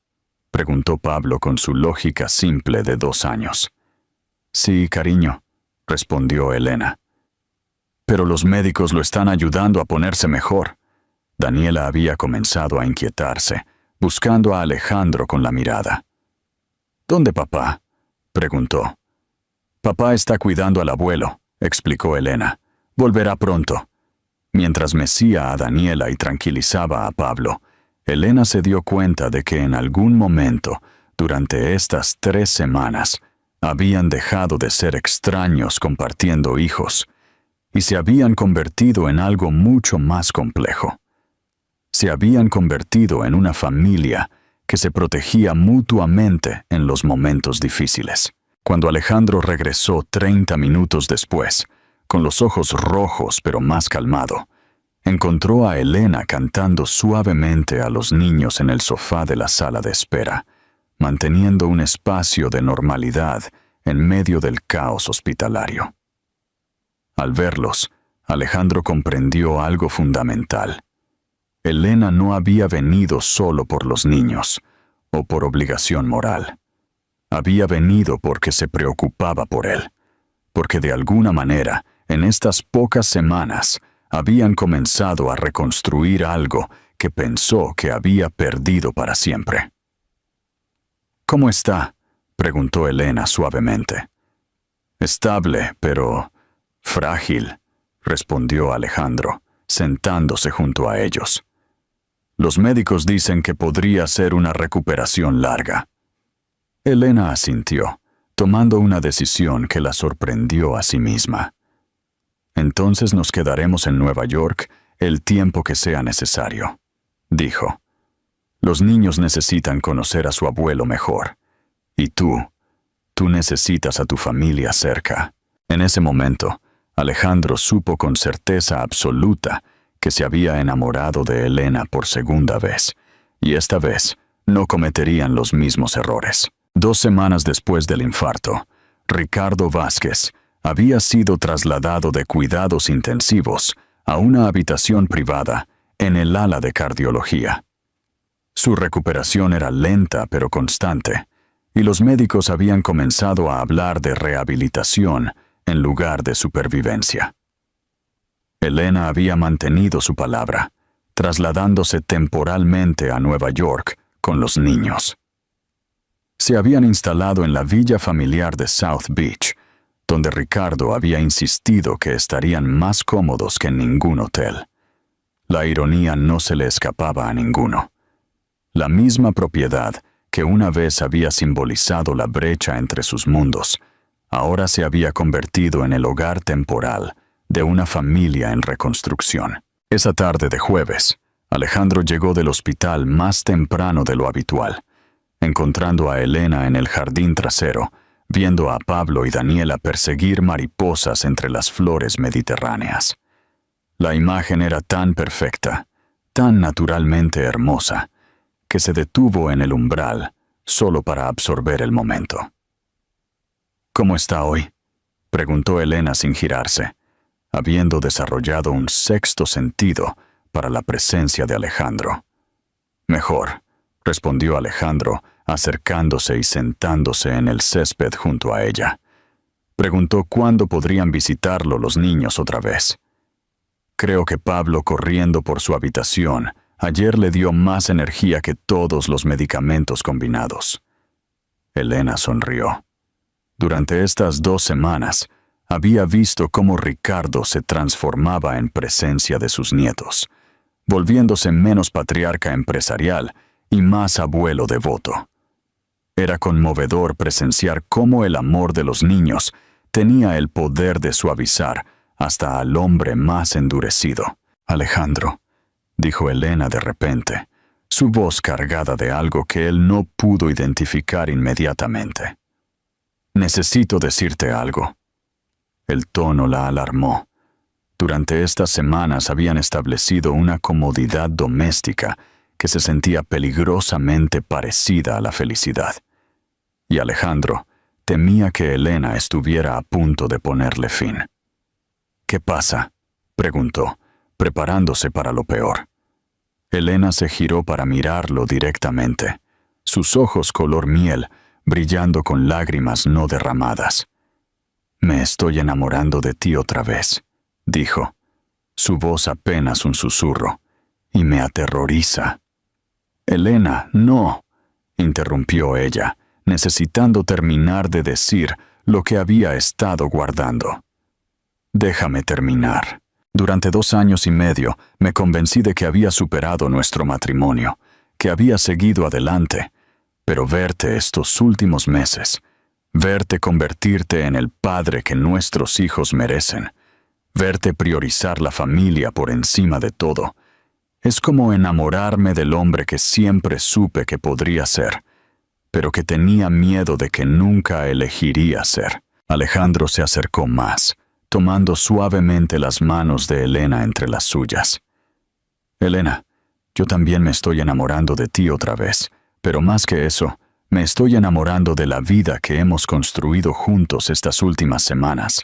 A: preguntó Pablo con su lógica simple de 2 años. Sí, cariño, respondió Elena. Pero los médicos lo están ayudando a ponerse mejor. Daniela había comenzado a inquietarse, buscando a Alejandro con la mirada. ¿Dónde papá?, preguntó. Papá está cuidando al abuelo, explicó Elena. Volverá pronto. Mientras mecía a Daniela y tranquilizaba a Pablo, Elena se dio cuenta de que en algún momento, durante estas 3 semanas, habían dejado de ser extraños compartiendo hijos, y se habían convertido en algo mucho más complejo. Se habían convertido en una familia que se protegía mutuamente en los momentos difíciles. Cuando Alejandro regresó 30 minutos después, con los ojos rojos pero más calmado, encontró a Elena cantando suavemente a los niños en el sofá de la sala de espera, manteniendo un espacio de normalidad en medio del caos hospitalario. Al verlos, Alejandro comprendió algo fundamental. Elena no había venido solo por los niños, o por obligación moral. Había venido porque se preocupaba por él, porque de alguna manera, en estas pocas semanas, habían comenzado a reconstruir algo que pensó que había perdido para siempre. ¿Cómo está?, preguntó Elena suavemente. Estable, pero frágil, respondió Alejandro, sentándose junto a ellos. Los médicos dicen que podría ser una recuperación larga. Elena asintió, tomando una decisión que la sorprendió a sí misma. Entonces nos quedaremos en Nueva York el tiempo que sea necesario, dijo. Los niños necesitan conocer a su abuelo mejor. Y tú necesitas a tu familia cerca. En ese momento, Alejandro supo con certeza absoluta que se había enamorado de Elena por segunda vez, y esta vez no cometerían los mismos errores. 2 semanas después del infarto, Ricardo Vázquez había sido trasladado de cuidados intensivos a una habitación privada en el ala de cardiología. Su recuperación era lenta pero constante, y los médicos habían comenzado a hablar de rehabilitación en lugar de supervivencia. Elena había mantenido su palabra, trasladándose temporalmente a Nueva York con los niños. Se habían instalado en la villa familiar de South Beach, donde Ricardo había insistido que estarían más cómodos que en ningún hotel. La ironía no se le escapaba a ninguno. La misma propiedad que una vez había simbolizado la brecha entre sus mundos, ahora se había convertido en el hogar temporal de una familia en reconstrucción. Esa tarde de jueves, Alejandro llegó del hospital más temprano de lo habitual, encontrando a Elena en el jardín trasero, viendo a Pablo y Daniela perseguir mariposas entre las flores mediterráneas. La imagen era tan perfecta, tan naturalmente hermosa, que se detuvo en el umbral solo para absorber el momento. «¿Cómo está hoy?», preguntó Elena sin girarse, habiendo desarrollado un sexto sentido para la presencia de Alejandro. «Mejor», respondió Alejandro, acercándose y sentándose en el césped junto a ella. Preguntó cuándo podrían visitarlo los niños otra vez. «Creo que Pablo corriendo por su habitación ayer le dio más energía que todos los medicamentos combinados». Elena sonrió. Durante estas 2 semanas, había visto cómo Ricardo se transformaba en presencia de sus nietos, volviéndose menos patriarca empresarial y más abuelo devoto. Era conmovedor presenciar cómo el amor de los niños tenía el poder de suavizar hasta al hombre más endurecido. «Alejandro», dijo Elena de repente, su voz cargada de algo que él no pudo identificar inmediatamente. «Necesito decirte algo». El tono la alarmó. Durante estas semanas habían establecido una comodidad doméstica que se sentía peligrosamente parecida a la felicidad. Y Alejandro temía que Elena estuviera a punto de ponerle fin. «¿Qué pasa?», preguntó, preparándose para lo peor. Elena se giró para mirarlo directamente, sus ojos color miel brillando con lágrimas no derramadas. «Me estoy enamorando de ti otra vez», dijo, su voz apenas un susurro, «y me aterroriza». «Elena, no», interrumpió ella, necesitando terminar de decir lo que había estado guardando. «Déjame terminar. Durante 2 años y medio me convencí de que había superado nuestro matrimonio, que había seguido adelante, pero verte estos últimos meses, verte convertirte en el padre que nuestros hijos merecen, verte priorizar la familia por encima de todo, es como enamorarme del hombre que siempre supe que podría ser, pero que tenía miedo de que nunca elegiría ser». Alejandro se acercó más, tomando suavemente las manos de Elena entre las suyas. «Elena, yo también me estoy enamorando de ti otra vez, pero más que eso, me estoy enamorando de la vida que hemos construido juntos estas últimas semanas.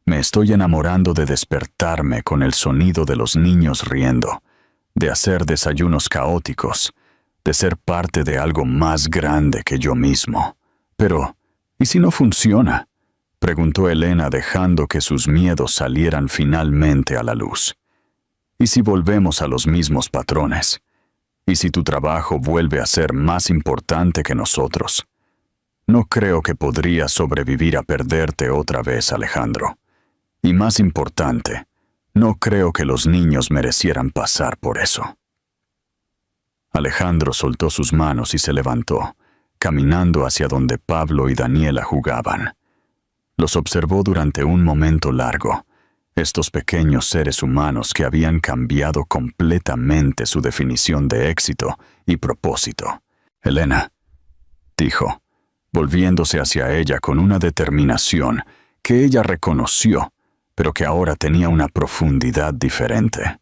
A: Me estoy enamorando de despertarme con el sonido de los niños riendo, de hacer desayunos caóticos, de ser parte de algo más grande que yo mismo. Pero, ¿y si no funciona?», preguntó Elena dejando que sus miedos salieran finalmente a la luz. «¿Y si volvemos a los mismos patrones? ¿Y si tu trabajo vuelve a ser más importante que nosotros? No creo que podría sobrevivir a perderte otra vez, Alejandro. Y más importante, no creo que los niños merecieran pasar por eso». Alejandro soltó sus manos y se levantó, caminando hacia donde Pablo y Daniela jugaban. Los observó durante un momento largo, estos pequeños seres humanos que habían cambiado completamente su definición de éxito y propósito. «Elena», dijo, volviéndose hacia ella con una determinación que ella reconoció, pero que ahora tenía una profundidad diferente.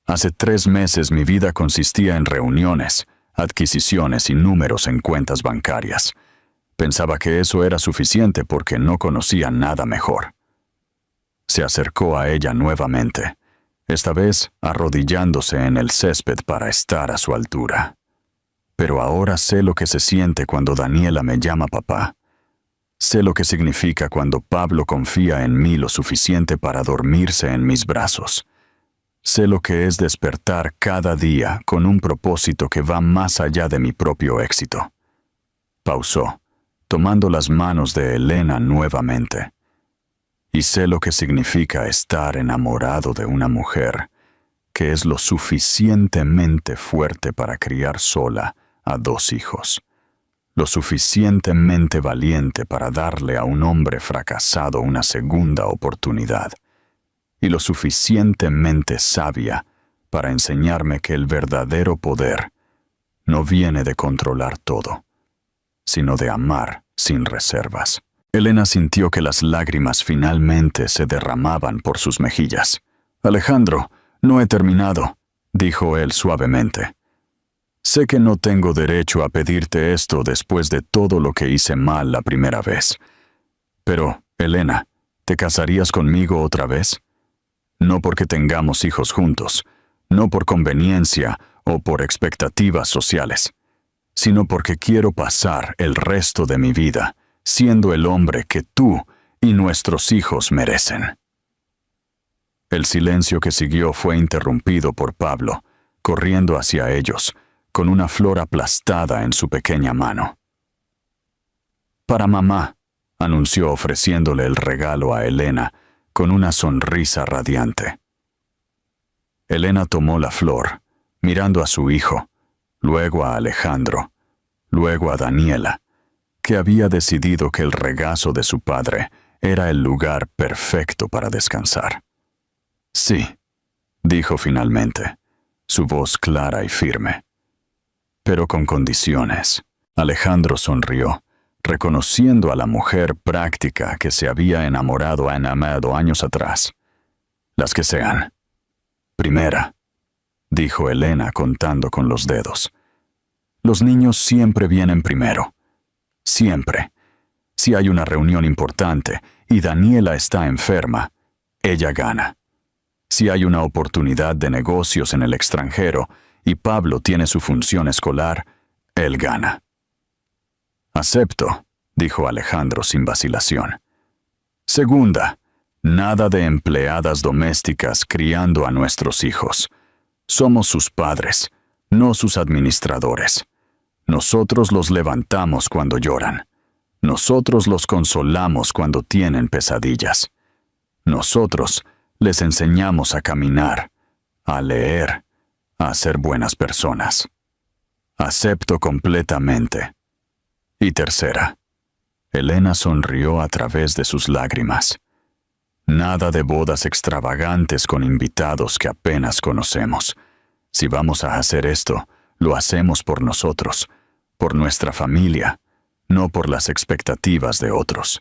A: «Hace 3 meses mi vida consistía en reuniones, adquisiciones y números en cuentas bancarias. Pensaba que eso era suficiente porque no conocía nada mejor». Se acercó a ella nuevamente, esta vez arrodillándose en el césped para estar a su altura. Pero ahora sé lo que se siente cuando Daniela me llama papá. Sé lo que significa cuando Pablo confía en mí lo suficiente para dormirse en mis brazos. Sé lo que es despertar cada día con un propósito que va más allá de mi propio éxito. Pausó, tomando las manos de Elena nuevamente. Y sé lo que significa estar enamorado de una mujer que es lo suficientemente fuerte para criar sola a 2 hijos, lo suficientemente valiente para darle a un hombre fracasado una segunda oportunidad, y lo suficientemente sabia para enseñarme que el verdadero poder no viene de controlar todo, sino de amar sin reservas. Elena sintió que las lágrimas finalmente se derramaban por sus mejillas. «Alejandro, no he terminado», dijo él suavemente. «Sé que no tengo derecho a pedirte esto después de todo lo que hice mal la primera vez. Pero, Elena, ¿te casarías conmigo otra vez? No porque tengamos hijos juntos, no por conveniencia o por expectativas sociales, sino porque quiero pasar el resto de mi vida siendo el hombre que tú y nuestros hijos merecen». El silencio que siguió fue interrumpido por Pablo, corriendo hacia ellos, con una flor aplastada en su pequeña mano. «Para mamá», anunció ofreciéndole el regalo a Elena, con una sonrisa radiante. Elena tomó la flor, mirando a su hijo, luego a Alejandro, luego a Daniela, que había decidido que el regazo de su padre era el lugar perfecto para descansar. «Sí», dijo finalmente, su voz clara y firme. «Pero con condiciones». Alejandro sonrió, reconociendo a la mujer práctica que se había enamorado años atrás. «Las que sean». «Primera», dijo Elena contando con los dedos. «Los niños siempre vienen primero. Siempre. Si hay una reunión importante y Daniela está enferma, ella gana. Si hay una oportunidad de negocios en el extranjero y Pablo tiene su función escolar, él gana». «Acepto», dijo Alejandro sin vacilación. «Segunda, nada de empleadas domésticas criando a nuestros hijos. Somos sus padres, no sus administradores. Nosotros los levantamos cuando lloran. Nosotros los consolamos cuando tienen pesadillas. Nosotros les enseñamos a caminar, a leer, a ser buenas personas. Acepto completamente». Y tercera, Elena sonrió a través de sus lágrimas. «Nada de bodas extravagantes con invitados que apenas conocemos. Si vamos a hacer esto, lo hacemos por nosotros, por nuestra familia, no por las expectativas de otros».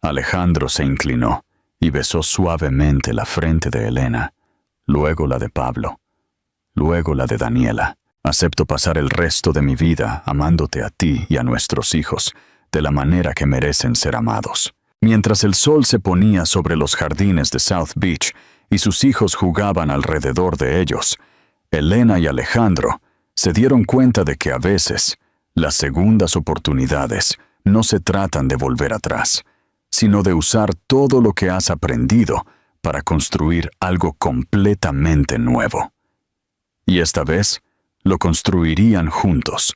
A: Alejandro se inclinó y besó suavemente la frente de Elena, luego la de Pablo, luego la de Daniela. «Acepto pasar el resto de mi vida amándote a ti y a nuestros hijos de la manera que merecen ser amados». Mientras el sol se ponía sobre los jardines de South Beach y sus hijos jugaban alrededor de ellos, Elena y Alejandro se dieron cuenta de que a veces las segundas oportunidades no se tratan de volver atrás, sino de usar todo lo que has aprendido para construir algo completamente nuevo. Y esta vez lo construirían juntos,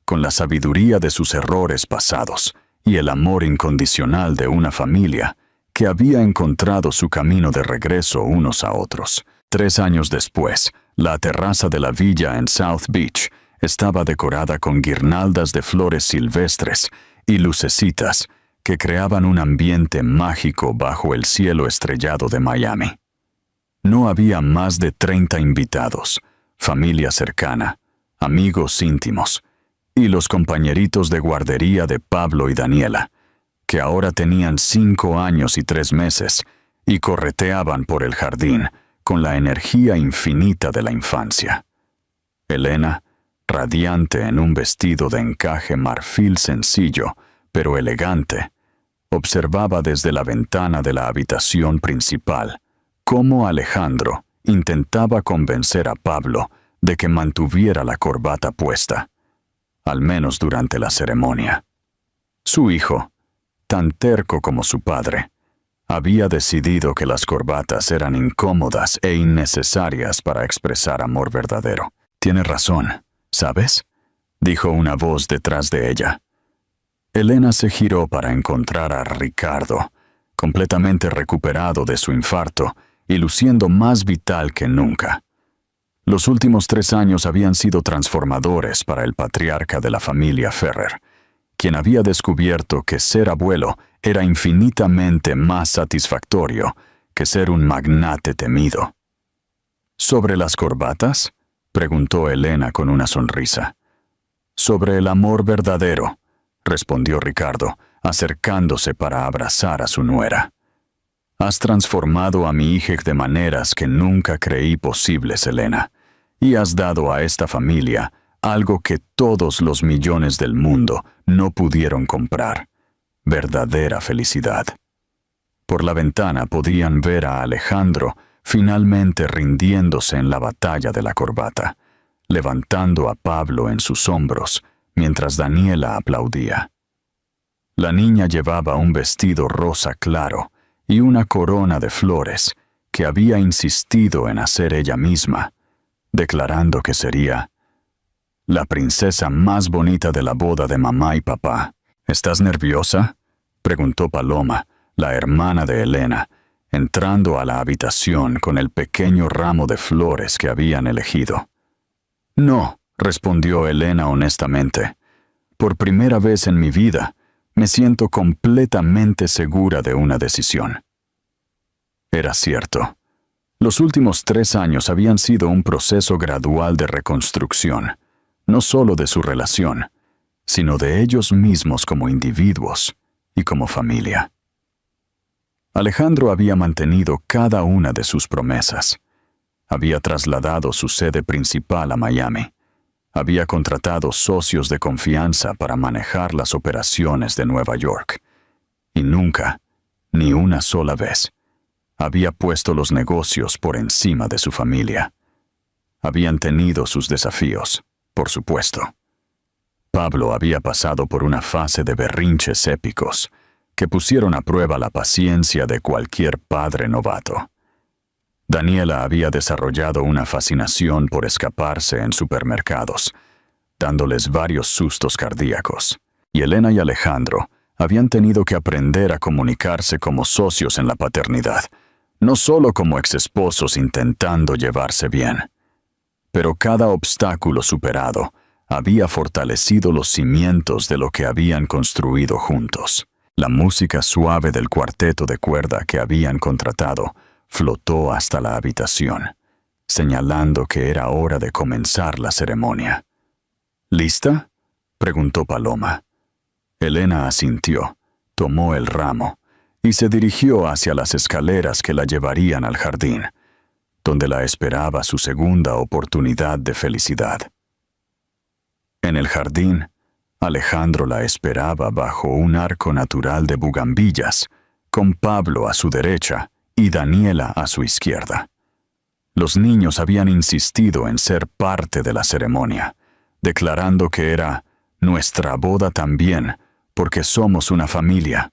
A: con la sabiduría de sus errores pasados y el amor incondicional de una familia que había encontrado su camino de regreso unos a otros. 3 años después, la terraza de la villa en South Beach estaba decorada con guirnaldas de flores silvestres y lucecitas que creaban un ambiente mágico bajo el cielo estrellado de Miami. No había más de 30 invitados, familia cercana, amigos íntimos, y los compañeritos de guardería de Pablo y Daniela, que ahora tenían 5 años y 3 meses y correteaban por el jardín con la energía infinita de la infancia. Elena, radiante en un vestido de encaje marfil sencillo, pero elegante, observaba desde la ventana de la habitación principal cómo Alejandro intentaba convencer a Pablo de que mantuviera la corbata puesta, al menos durante la ceremonia. Su hijo, tan terco como su padre, había decidido que las corbatas eran incómodas e innecesarias para expresar amor verdadero. «Tienes razón, ¿sabes?», dijo una voz detrás de ella. Elena se giró para encontrar a Ricardo, completamente recuperado de su infarto y luciendo más vital que nunca. Los últimos 3 años habían sido transformadores para el patriarca de la familia Ferrer, quien había descubierto que ser abuelo era infinitamente más satisfactorio que ser un magnate temido. «¿Sobre las corbatas?», preguntó Elena con una sonrisa. «Sobre el amor verdadero», respondió Ricardo, acercándose para abrazar a su nuera. «Has transformado a mi hija de maneras que nunca creí posibles, Elena, y has dado a esta familia algo que todos los millones del mundo no pudieron comprar: verdadera felicidad». Por la ventana podían ver a Alejandro finalmente rindiéndose en la batalla de la corbata, levantando a Pablo en sus hombros, mientras Daniela aplaudía. La niña llevaba un vestido rosa claro y una corona de flores que había insistido en hacer ella misma, declarando que sería la princesa más bonita de la boda de mamá y papá. «¿Estás nerviosa?», preguntó Paloma, la hermana de Elena, entrando a la habitación con el pequeño ramo de flores que habían elegido. «No», respondió Elena honestamente. «Por primera vez en mi vida, me siento completamente segura de una decisión». Era cierto. Los últimos 3 años habían sido un proceso gradual de reconstrucción, no solo de su relación, sino de ellos mismos como individuos y como familia. Alejandro había mantenido cada una de sus promesas. Había trasladado su sede principal a Miami. Había contratado socios de confianza para manejar las operaciones de Nueva York. Y nunca, ni una sola vez, había puesto los negocios por encima de su familia. Habían tenido sus desafíos, por supuesto. Pablo había pasado por una fase de berrinches épicos que pusieron a prueba la paciencia de cualquier padre novato. Daniela había desarrollado una fascinación por escaparse en supermercados, dándoles varios sustos cardíacos, y Elena y Alejandro habían tenido que aprender a comunicarse como socios en la paternidad, no solo como exesposos intentando llevarse bien. Pero cada obstáculo superado había fortalecido los cimientos de lo que habían construido juntos. La música suave del cuarteto de cuerda que habían contratado flotó hasta la habitación, señalando que era hora de comenzar la ceremonia. «¿Lista?», preguntó Paloma. Elena asintió, tomó el ramo y se dirigió hacia las escaleras que la llevarían al jardín, donde la esperaba su segunda oportunidad de felicidad. En el jardín, Alejandro la esperaba bajo un arco natural de bugambillas, con Pablo a su derecha y Daniela a su izquierda. Los niños habían insistido en ser parte de la ceremonia, declarando que era nuestra boda también, porque somos una familia.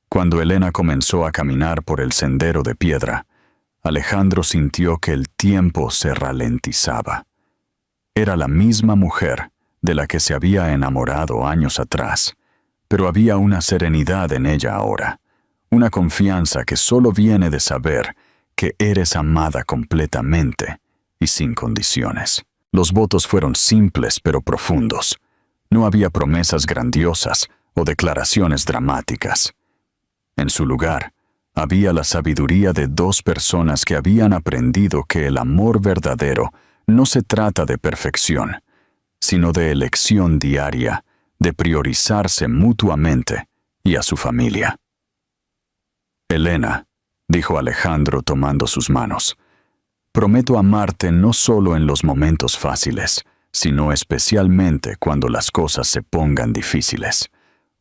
A: Cuando Elena comenzó a caminar por el sendero de piedra, Alejandro sintió que el tiempo se ralentizaba. Era la misma mujer de la que se había enamorado años atrás, pero había una serenidad en ella ahora, una confianza que solo viene de saber que eres amada completamente y sin condiciones. Los votos fueron simples pero profundos. No había promesas grandiosas o declaraciones dramáticas. En su lugar, había la sabiduría de 2 personas que habían aprendido que el amor verdadero no se trata de perfección, sino de elección diaria, de priorizarse mutuamente y a su familia. «Elena», dijo Alejandro tomando sus manos, «prometo amarte no solo en los momentos fáciles, sino especialmente cuando las cosas se pongan difíciles.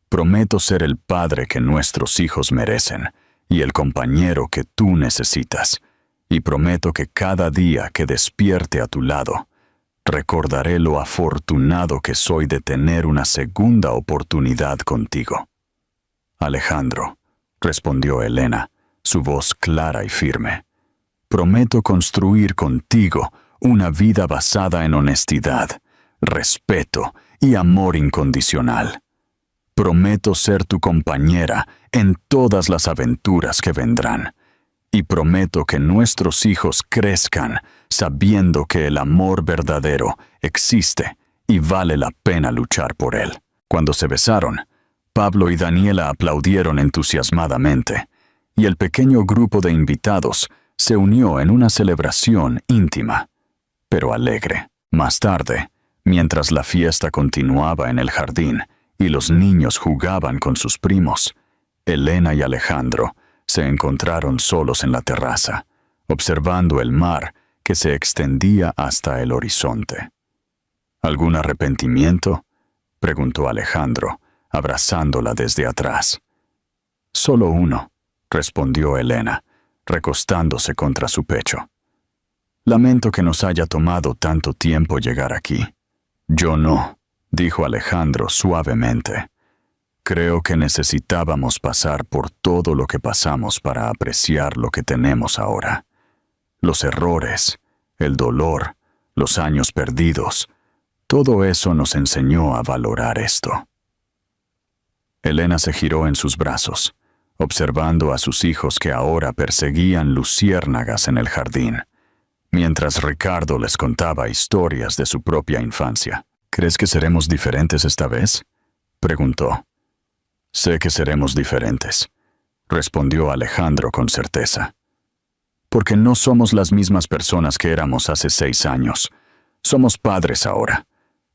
A: Prometo ser el padre que nuestros hijos merecen y el compañero que tú necesitas, y prometo que cada día que despierte a tu lado, Recordaré lo afortunado que soy de tener una segunda oportunidad contigo. Alejandro, respondió Elena, su voz clara y firme. Prometo construir contigo una vida basada en honestidad, respeto y amor incondicional. Prometo ser tu compañera en todas las aventuras que vendrán. Y prometo que nuestros hijos crezcan sabiendo que el amor verdadero existe y vale la pena luchar por él. Cuando se besaron, Pablo y Daniela aplaudieron entusiasmadamente, y el pequeño grupo de invitados se unió en una celebración íntima, pero alegre. Más tarde, mientras la fiesta continuaba en el jardín y los niños jugaban con sus primos, Elena y Alejandro se encontraron solos en la terraza, observando el mar que se extendía hasta el horizonte. ¿Algún arrepentimiento?, preguntó Alejandro, abrazándola desde atrás. Solo uno, respondió Elena, recostándose contra su pecho. Lamento que nos haya tomado tanto tiempo llegar aquí. Yo no, dijo Alejandro suavemente. Creo que necesitábamos pasar por todo lo que pasamos para apreciar lo que tenemos ahora. Los errores, el dolor, los años perdidos, todo eso nos enseñó a valorar esto. Elena se giró en sus brazos, observando a sus hijos que ahora perseguían luciérnagas en el jardín, mientras Ricardo les contaba historias de su propia infancia. ¿Crees que seremos diferentes esta vez?, preguntó. Sé que seremos diferentes, respondió Alejandro con certeza. Porque no somos las mismas personas que éramos hace 6 años. Somos padres ahora.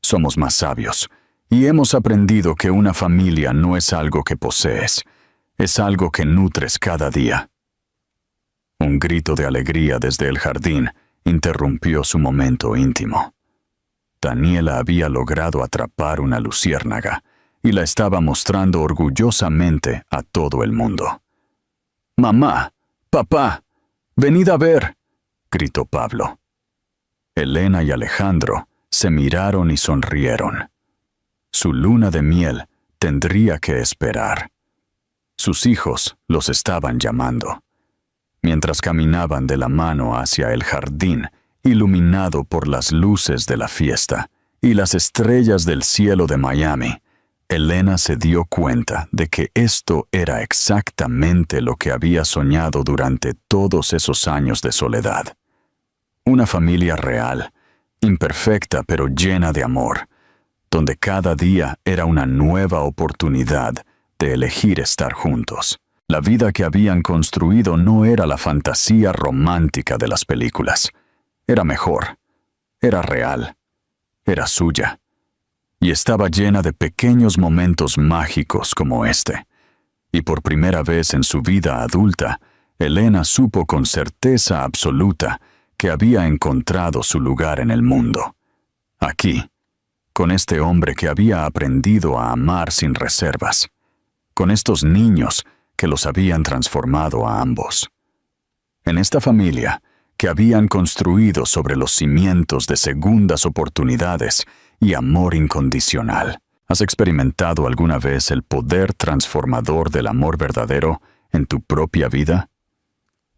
A: Somos más sabios. Y hemos aprendido que una familia no es algo que posees. Es algo que nutres cada día. Un grito de alegría desde el jardín interrumpió su momento íntimo. Daniela había logrado atrapar una luciérnaga y la estaba mostrando orgullosamente a todo el mundo. «Mamá, papá, venid a ver», gritó Pablo. Elena y Alejandro se miraron y sonrieron. Su luna de miel tendría que esperar. Sus hijos los estaban llamando. Mientras caminaban de la mano hacia el jardín, iluminado por las luces de la fiesta y las estrellas del cielo de Miami, Elena se dio cuenta de que esto era exactamente lo que había soñado durante todos esos años de soledad. Una familia real, imperfecta pero llena de amor, donde cada día era una nueva oportunidad de elegir estar juntos. La vida que habían construido no era la fantasía romántica de las películas. Era mejor, era real, era suya. Y estaba llena de pequeños momentos mágicos como este. Y por primera vez en su vida adulta, Elena supo con certeza absoluta que había encontrado su lugar en el mundo. Aquí, con este hombre que había aprendido a amar sin reservas, con estos niños que los habían transformado a ambos. En esta familia, que habían construido sobre los cimientos de segundas oportunidades y amor incondicional. ¿Has experimentado alguna vez el poder transformador del amor verdadero en tu propia vida?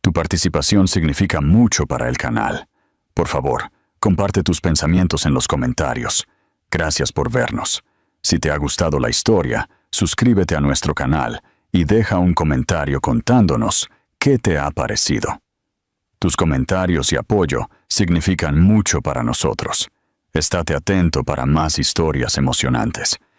A: Tu participación significa mucho para el canal. Por favor, comparte tus pensamientos en los comentarios. Gracias por vernos. Si te ha gustado la historia, suscríbete a nuestro canal y deja un comentario contándonos qué te ha parecido. Tus comentarios y apoyo significan mucho para nosotros. Estate atento para más historias emocionantes.